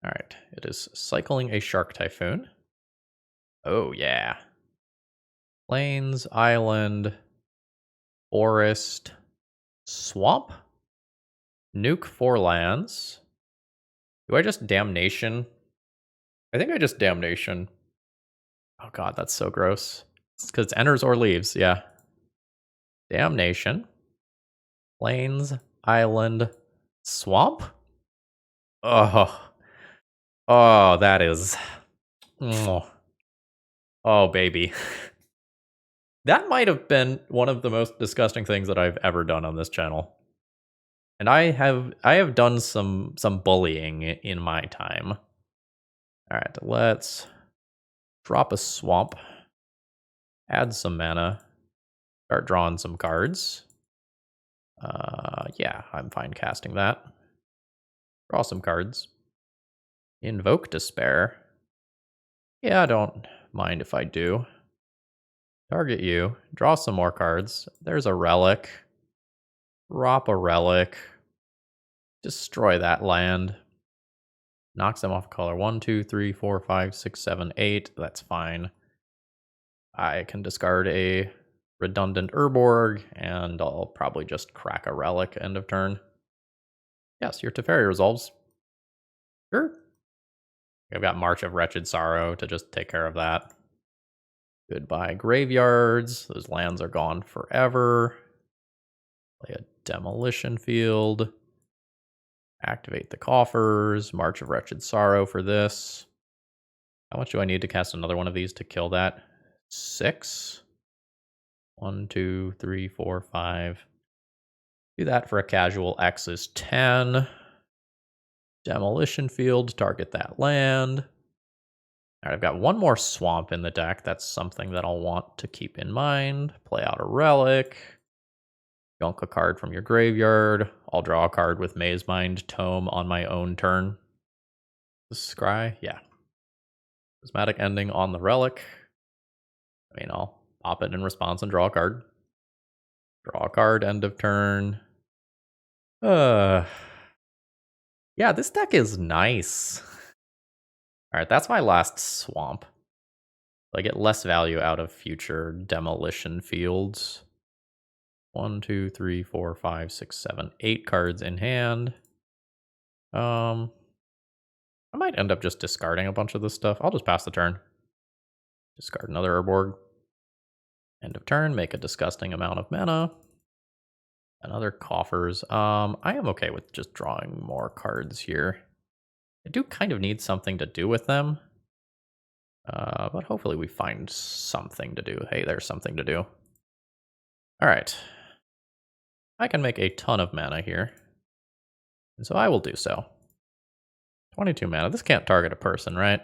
Alright, it is cycling a Shark Typhoon. Oh, yeah. Plains, island, forest, swamp, nuke 4 lands. Do I just damnation? I think I just damnation. Oh god, that's so gross. It's because it's enters or leaves, yeah. Damnation. Plains, island, swamp? Oh. Oh, that is... Oh, baby. That might have been one of the most disgusting things that I've ever done on this channel. And I have done some bullying in my time. Alright, let's drop a swamp. Add some mana. Start drawing some cards. Yeah, I'm fine casting that. Draw some cards. Invoke Despair. Yeah, I don't mind if I do. Target you. Draw some more cards. There's a relic. Drop a relic. Destroy that land. Knocks them off color. 1, 2, 3, 4, 5, 6, 7, 8. That's fine. I can discard a redundant Urborg, and I'll probably just crack a relic end of turn. Yes, your Teferi resolves. Sure. I've got March of Wretched Sorrow to just take care of that. Goodbye, graveyards. Those lands are gone forever. Play a demolition field. Activate the coffers. March of Wretched Sorrow for this. How much do I need to cast another one of these to kill that? 6? 1, 2, 3, 4, 5. Do that for a casual. X is 10. Demolition field, target that land. Alright, I've got one more swamp in the deck. That's something that I'll want to keep in mind. Play out a relic. Gunk a card from your graveyard. I'll draw a card with Mazemind Tome on my own turn. Scry? Yeah. Prismatic ending on the relic. I mean, I'll pop it in response and draw a card. Draw a card, end of turn. Yeah, this deck is nice. Alright, that's my last swamp. I get less value out of future demolition fields. 1, 2, 3, 4, 5, 6, 7, 8 cards in hand. I might end up just discarding a bunch of this stuff. I'll just pass the turn. Discard another Urborg. End of turn, make a disgusting amount of mana. Another coffers. I am okay with just drawing more cards here. I do kind of need something to do with them. But hopefully we find something to do. Hey, there's something to do. Alright. I can make a ton of mana here. And so I will do so. 22 mana. This can't target a person, right?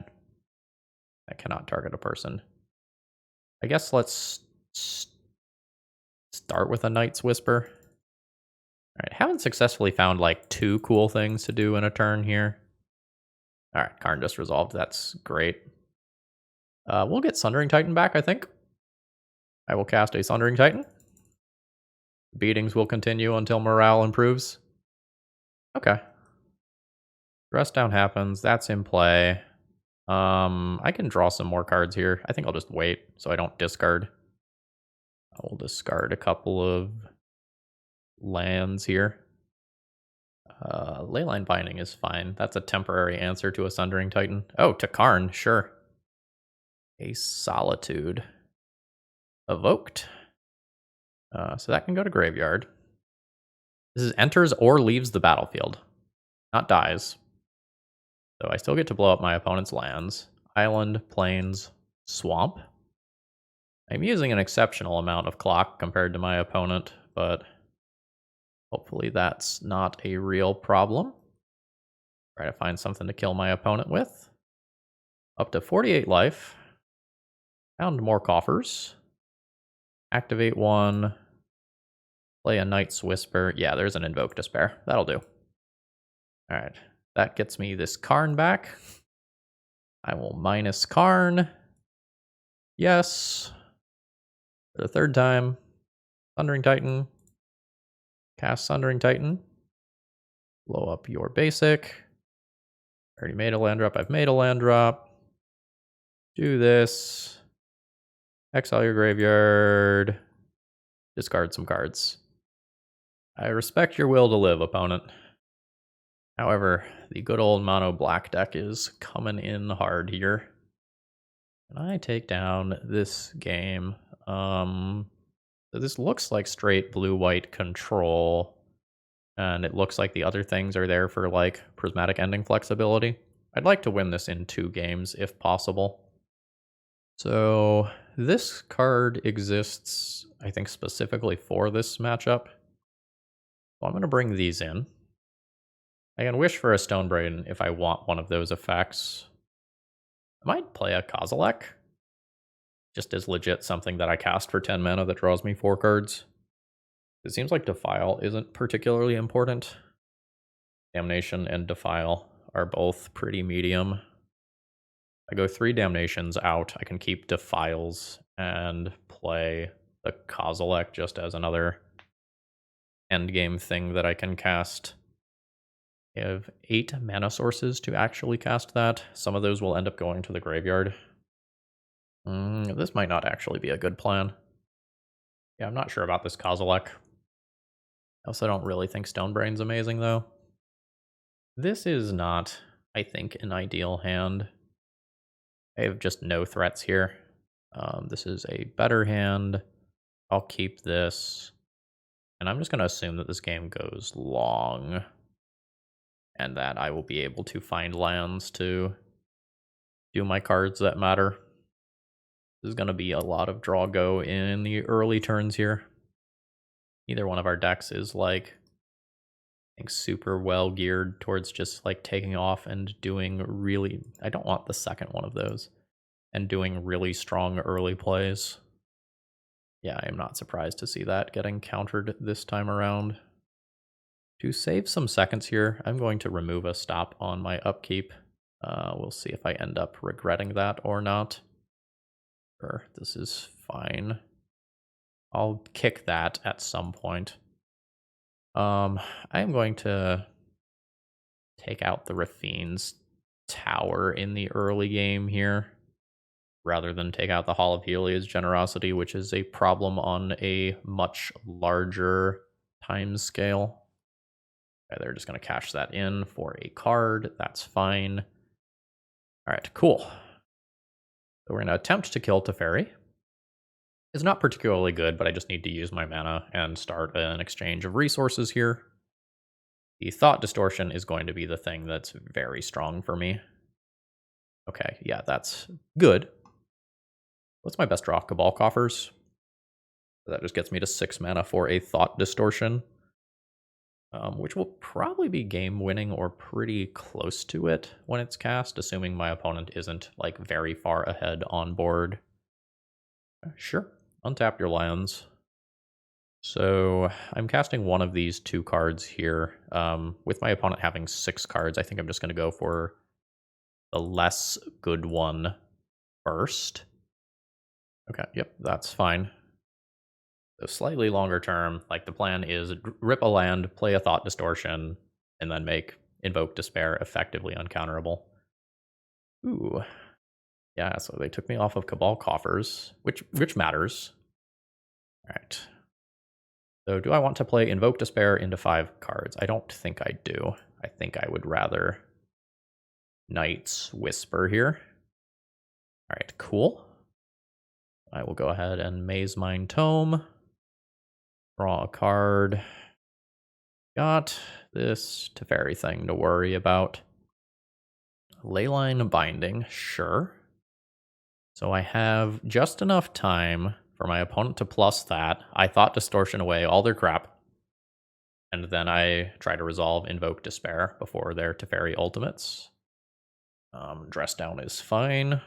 I cannot target a person. I guess let's start with a Knight's Whisper. Alright, haven't successfully found like 2 cool things to do in a turn here. Alright, Karn just resolved. That's great. We'll get Sundering Titan back, I think. I will cast a Sundering Titan. Beatings will continue until morale improves. Okay. Dress down happens. That's in play. I can draw some more cards here. I think I'll just wait so I don't discard. I will discard a couple of lands here. Leyline Binding is fine. That's a temporary answer to a Sundering Titan. Oh, to Karn, sure. A Solitude. Evoked. So that can go to graveyard. This is enters or leaves the battlefield. Not dies. So I still get to blow up my opponent's lands. Island, plains, swamp. I'm using an exceptional amount of clock compared to my opponent, but hopefully that's not a real problem. Try to find something to kill my opponent with. Up to 48 life. Found more coffers. Activate one. Play a Knight's Whisper. Yeah, there's an Invoke Despair. That'll do. Alright. That gets me this Karn back. I will minus Karn. Yes. For the third time. Thundering Titan. Cast Sundering Titan. Blow up your basic. Already made a land drop. I've made a land drop. Do this. Exile your graveyard. Discard some cards. I respect your will to live, opponent. However, the good old mono black deck is coming in hard here. And I take down this game. So this looks like straight blue-white control. And it looks like the other things are there for like prismatic ending flexibility. I'd like to win this in 2 games if possible. So this card exists, I think, specifically for this matchup. So I'm going to bring these in. I can wish for a Stonebrain if I want one of those effects. I might play a Kozilek. Just as legit something that I cast for 10 mana that draws me 4 cards. It seems like Defile isn't particularly important. Damnation and Defile are both pretty medium. I go 3 Damnations out. I can keep Defiles and play the Kozilek just as another endgame thing that I can cast. I have 8 mana sources to actually cast that. Some of those will end up going to the graveyard. This might not actually be a good plan. Yeah, I'm not sure about this Kozilek. I also don't really think Stonebrain's amazing, though. This is not, I think, an ideal hand. I have just no threats here. This is a better hand. I'll keep this. And I'm just going to assume that this game goes long. And that I will be able to find lands to do my cards that matter. This is going to be a lot of draw go in the early turns here. Neither one of our decks is like, I think, super well geared towards just like taking off and doing really, I don't want the second one of those, and doing really strong early plays. Yeah, I am not surprised to see that getting countered this time around. To save some seconds here, I'm going to remove a stop on my upkeep. We'll see if I end up regretting that or not. Sure, this is fine. I'll kick that at some point. I am going to take out the Rafine's Tower in the early game here, rather than take out the Hall of Helia's Generosity, which is a problem on a much larger time scale. Okay, they're just going to cash that in for a card. That's fine. All right, cool. So we're going to attempt to kill Teferi. It's not particularly good, but I just need to use my mana and start an exchange of resources here. The Thought Distortion is going to be the thing that's very strong for me. Okay, yeah, that's good. What's my best draw? Cabal Coffers. That just gets me to 6 mana for a Thought Distortion, which will probably be game-winning or pretty close to it when it's cast, assuming my opponent isn't like very far ahead on board. Sure, untap your lands. So I'm casting one of these 2 cards here. With my opponent having 6 cards, I think I'm just going to go for the less good one first. Okay, yep, that's fine. So slightly longer term, like the plan is rip a land, play a Thought Distortion, and then make Invoke Despair effectively uncounterable. Ooh. Yeah, so they took me off of Cabal Coffers, which matters. All right. So do I want to play Invoke Despair into 5 cards? I don't think I do. I think I would rather Knight's Whisper here. All right, cool. I will go ahead and Mazemind Tome. Draw a card. Got this Teferi thing to worry about. Leyline Binding, sure. So I have just enough time for my opponent to plus that. I Thought Distortion away all their crap. And then I try to resolve Invoke Despair before their Teferi ultimates. Dress down is fine.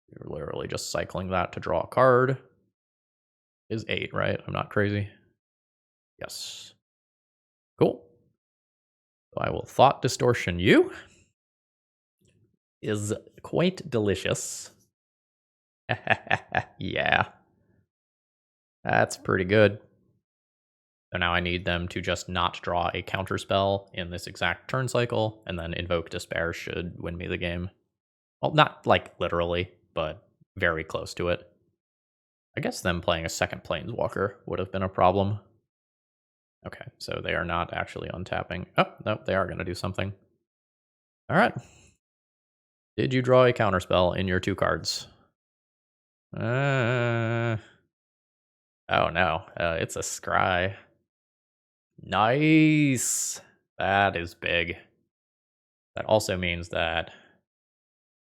You're literally just cycling that to draw a card. Is 8, right? I'm not crazy. Yes. Cool. So I will Thought Distortion you. Is quite delicious. Yeah. That's pretty good. So now I need them to just not draw a counterspell in this exact turn cycle, and then Invoke Despair should win me the game. Well, not like literally, but very close to it. I guess them playing a second Planeswalker would have been a problem. Okay, so they are not actually untapping. Oh, no, they are going to do something. All right. Did you draw a counterspell in your 2 cards? Oh no, it's a scry. Nice. That is big. That also means that...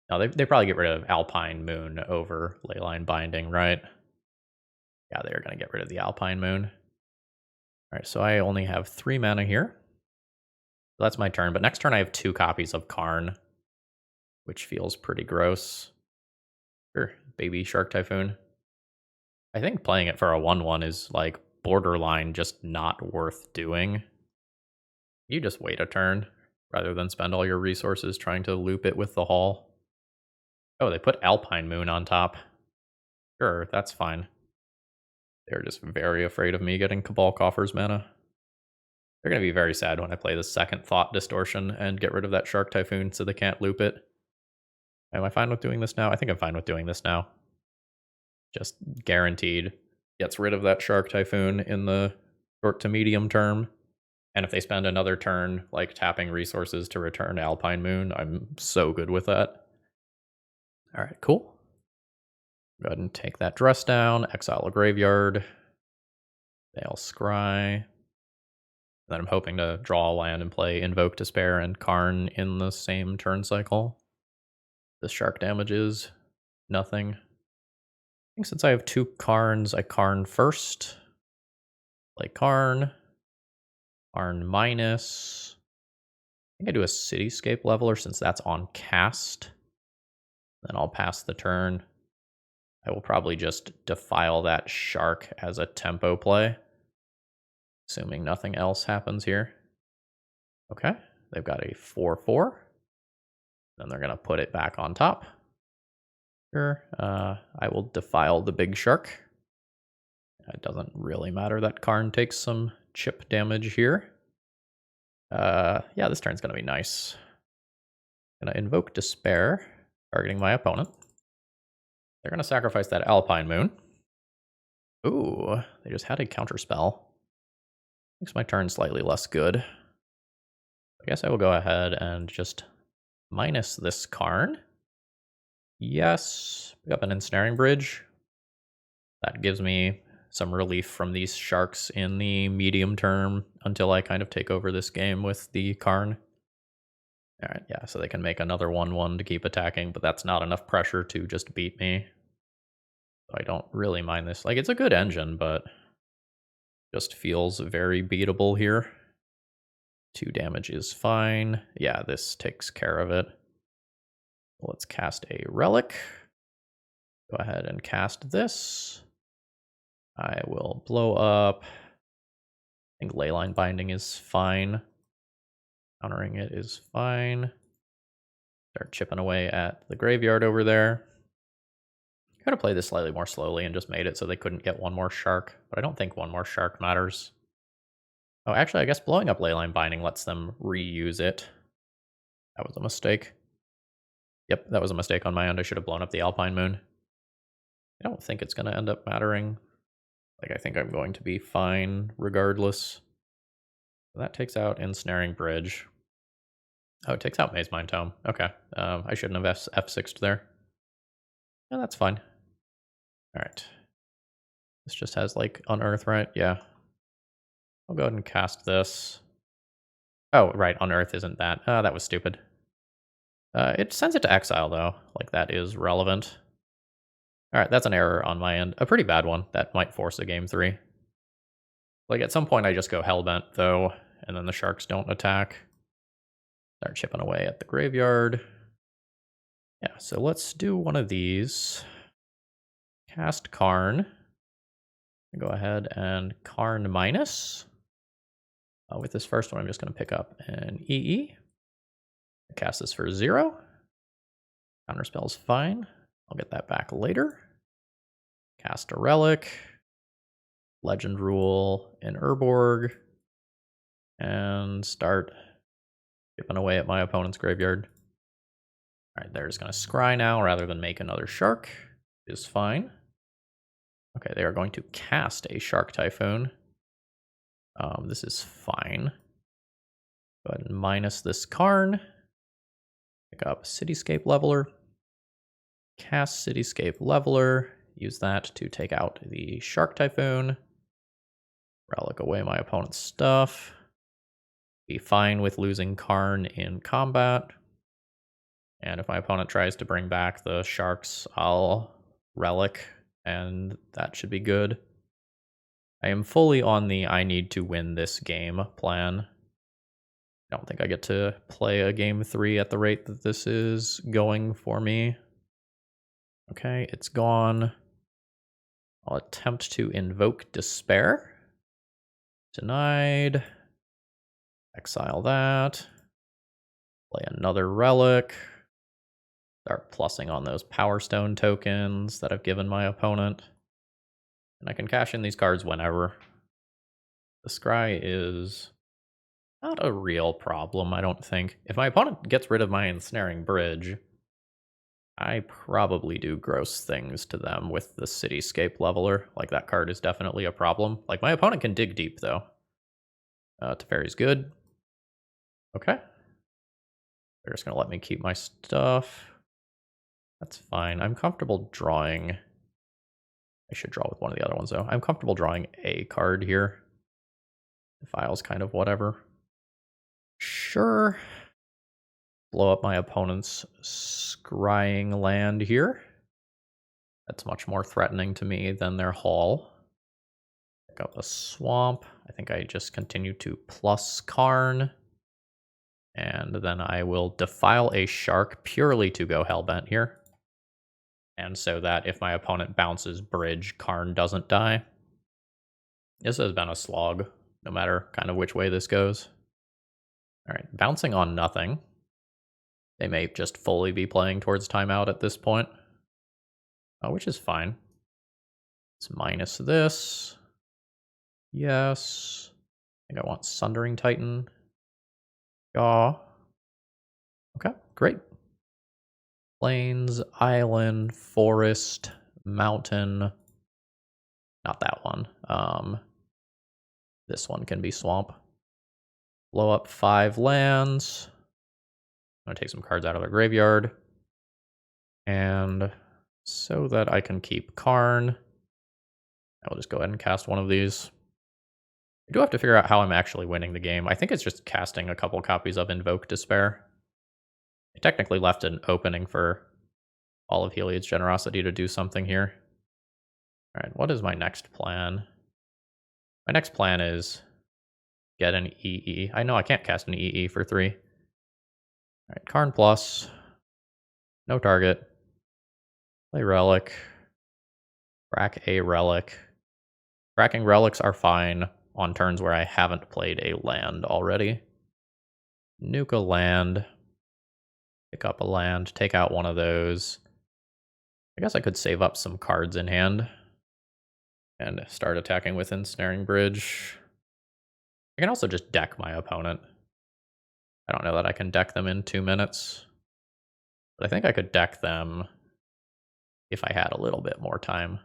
No, they probably get rid of Alpine Moon over Leyline Binding, right? Yeah, they're going to get rid of the Alpine Moon. All right, so I only have 3 mana here. So that's my turn, but next turn I have 2 copies of Karn, which feels pretty gross. Sure, baby Shark Typhoon. I think playing it for a 1/1 is like borderline just not worth doing. You just wait a turn rather than spend all your resources trying to loop it with the haul. Oh, they put Alpine Moon on top. Sure, that's fine. They're just very afraid of me getting Cabal Coffers mana. They're going to be very sad when I play the second Thought Distortion and get rid of that Shark Typhoon so they can't loop it. Am I fine with doing this now? I think I'm fine with doing this now. Just guaranteed gets rid of that Shark Typhoon in the short to medium term. And if they spend another turn like tapping resources to return Alpine Moon, I'm so good with that. All right, cool. Go ahead and take that dress down, exile a graveyard. They'll scry. Then I'm hoping to draw a land and play Invoke Despair and Karn in the same turn cycle. The shark damage is nothing. I think since I have 2 Karns, I Karn first. Play Karn. Karn minus. I think I do a Cityscape Leveler since that's on cast. Then I'll pass the turn. I will probably just defile that shark as a tempo play, assuming nothing else happens here. Okay, they've got a 4/4. Then they're going to put it back on top. Sure, I will defile the big shark. It doesn't really matter that Karn takes some chip damage here. Yeah, this turn's going to be nice. Going to Invoke Despair, targeting my opponent. They're going to sacrifice that Alpine Moon. Ooh, they just had a counterspell. Makes my turn slightly less good. I guess I will go ahead and just minus this Karn. Yes, pick up an Ensnaring Bridge. That gives me some relief from these sharks in the medium term until I kind of take over this game with the Karn. All right, yeah, so they can make another 1/1 to keep attacking, but that's not enough pressure to just beat me. So I don't really mind this. Like, it's a good engine, but just feels very beatable here. 2 damage is fine. Yeah, this takes care of it. Let's cast a Relic. Go ahead and cast this. I will blow up. I think Leyline Binding is fine. Countering it is fine. Start chipping away at the graveyard over there. Could have played this slightly more slowly and just made it so they couldn't get 1 more shark, but I don't think 1 more shark matters. Oh, actually, I guess blowing up Leyline Binding lets them reuse it. That was a mistake. Yep, that was a mistake on my end. I should have blown up the Alpine Moon. I don't think it's going to end up mattering. Like, I think I'm going to be fine regardless. That takes out Ensnaring Bridge. Oh, it takes out Mazemind Tome. Okay. I shouldn't have F6'd there. No, that's fine. All right. This just has, like, Unearth, right? Yeah. I'll go ahead and cast this. Oh, right. Unearth isn't that. That was stupid. It sends it to exile, though. Like, that is relevant. All right, that's an error on my end. A pretty bad one. That might force a game 3. Like, at some point, I just go Hellbent, though, and then the sharks don't attack. Start chipping away at the graveyard. Yeah, so let's do one of these. Cast Karn. Go ahead and Karn minus. With this first one, I'm just going to pick up an EE. Cast this for 0. Counterspell's fine. I'll get that back later. Cast a relic. Legend rule in Urborg. And start chipping away at my opponent's graveyard. Alright, they're just going to scry now rather than make another shark. Is fine. Okay, they are going to cast a Shark Typhoon. This is fine. Go ahead and minus this Karn. Pick up Cityscape Leveler. Cast Cityscape Leveler. Use that to take out the Shark Typhoon. Relic away my opponent's stuff. Be fine with losing Karn in combat. And if my opponent tries to bring back the sharks, I'll relic, and that should be good. I am fully on the I need to win this game plan. I don't think I get to play a game 3 at the rate that this is going for me. Okay, it's gone. I'll attempt to invoke Despair. Denied. Exile that. Play another relic. Start plussing on those Power Stone tokens that I've given my opponent. And I can cash in these cards whenever. The scry is not a real problem, I don't think. If my opponent gets rid of my Ensnaring Bridge, I probably do gross things to them with the Cityscape Leveler. Like, that card is definitely a problem. Like, my opponent can dig deep, though. Teferi's good. Okay. They're just going to let me keep my stuff. That's fine. I'm comfortable drawing. I should draw with one of the other ones, though. I'm comfortable drawing a card here. The file's kind of whatever. Sure. Blow up my opponent's scrying land here. That's much more threatening to me than their haul. Pick up a swamp. I think I just continue to plus Karn. And then I will defile a shark purely to go hellbent here. And so that if my opponent bounces bridge, Karn doesn't die. This has been a slog, no matter kind of which way this goes. Alright, bouncing on nothing. They may just fully be playing towards timeout at this point. Which is fine. Let's minus this. Yes. I think I want Sundering Titan. Yeah. Okay, great. Plains, island, forest, mountain. Not that one. This one can be swamp. Blow up 5 lands. I'm going to take some cards out of their graveyard. And so that I can keep Karn, I will just go ahead and cast one of these. I do have to figure out how I'm actually winning the game. I think it's just casting a couple copies of Invoke Despair. I technically left an opening for all of Heliod's Generosity to do something here. Alright, what is my next plan? My next plan is get an EE. I know I can't cast an EE for 3. Alright, Karn plus. No target. Play Relic. Crack a Relic. Cracking relics are fine on turns where I haven't played a land already. Nuke a land. Pick up a land. Take out one of those. I guess I could save up some cards in hand and start attacking with Ensnaring Bridge. I can also just deck my opponent. I don't know that I can deck them in 2 minutes, but I think I could deck them if I had a little bit more time.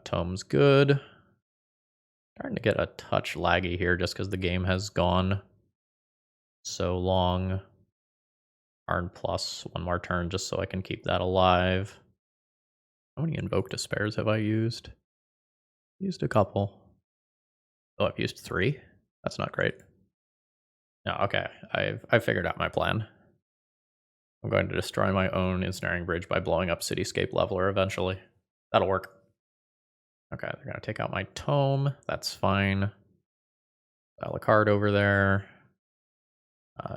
Tome's good. Starting to get a touch laggy here just because the game has gone so long. Karn plus 1 more turn just so I can keep that alive. How many Invoke Despairs have I used? Used a couple. Oh, I've used 3? That's not great. No, okay. I've figured out my plan. I'm going to destroy my own Ensnaring Bridge by blowing up Cityscape Leveler eventually. That'll work. Okay, they're going to take out my Tome. That's fine. Dial a card over there.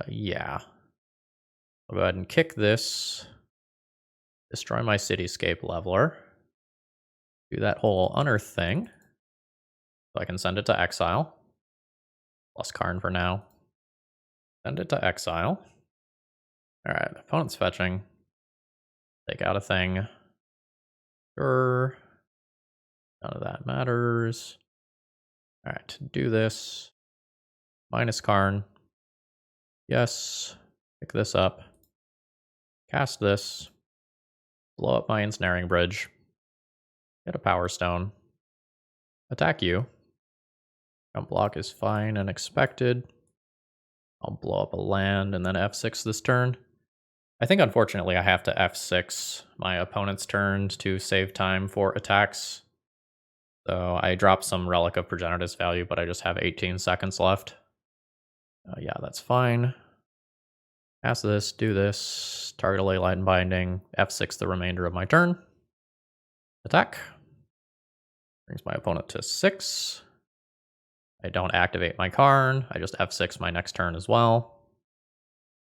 Yeah. I'll go ahead and kick this. Destroy my cityscape leveler. Do that whole unearth thing. So I can send it to exile. Plus Karn for now. Send it to exile. Alright, opponent's fetching. Take out a thing. Sure. None of that matters. Alright, do this. Minus Karn. Yes. Pick this up. Cast this. Blow up my ensnaring bridge. Get a power stone. Attack you. Jump block is fine and expected. I'll blow up a land and then F6 this turn. I think unfortunately I have to F6 my opponent's turn to save time for attacks. So I dropped some Relic of Progenitus value, but I just have 18 seconds left. Yeah, that's fine. Cast this, do this, target a Leyline Binding, F6 the remainder of my turn. Attack. Brings my opponent to 6. I don't activate my Karn, I just F6 my next turn as well.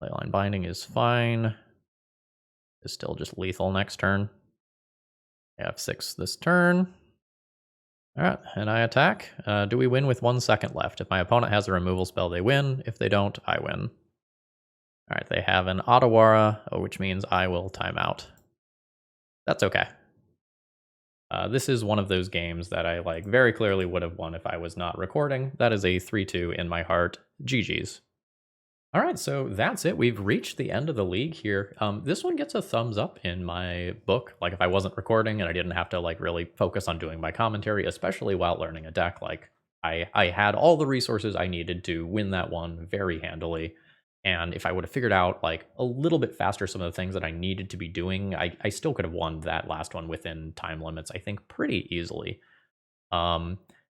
Leyline Binding is fine. It's still just lethal next turn. F6 this turn. Alright, and I attack. Do we win with 1 second left? If my opponent has a removal spell, they win. If they don't, I win. Alright, they have an Otawara, which means I will time out. That's okay. This is one of those games that I very clearly would have won if I was not recording. That is a 3-2 in my heart. GG's. All right, so that's it. We've reached the end of the league here. This one gets a thumbs up in my book. Like if I wasn't recording and I didn't have to really focus on doing my commentary, especially while learning a deck, I had all the resources I needed to win that one very handily. And if I would have figured out a little bit faster some of the things that I needed to be doing, I still could have won that last one within time limits, I think, pretty easily.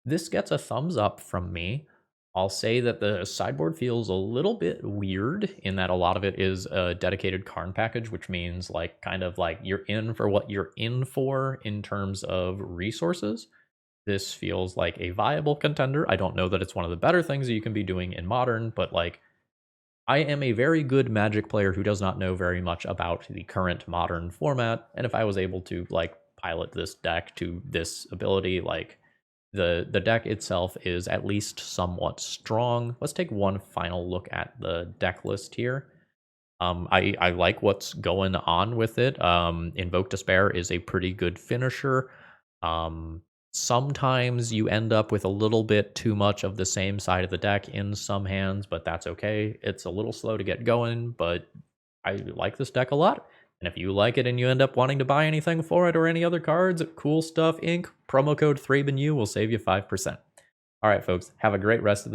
This gets a thumbs up from me. I'll say that the sideboard feels a little bit weird in that a lot of it is a dedicated Karn package, which means you're in for what you're in for in terms of resources. This feels like a viable contender. I don't know that it's one of the better things that you can be doing in Modern, but I am a very good Magic player who does not know very much about the current Modern format, and if I was able to pilot this deck to this ability, the deck itself is at least somewhat strong. Let's take one final look at the deck list here. I like what's going on with it. Invoke Despair is a pretty good finisher. Sometimes you end up with a little bit too much of the same side of the deck in some hands, but that's okay. It's a little slow to get going, but I like this deck a lot. And if you like it and you end up wanting to buy anything for it or any other cards, Cool Stuff Inc., promo code ThrabenU will save you 5%. All right, folks, have a great rest of the day.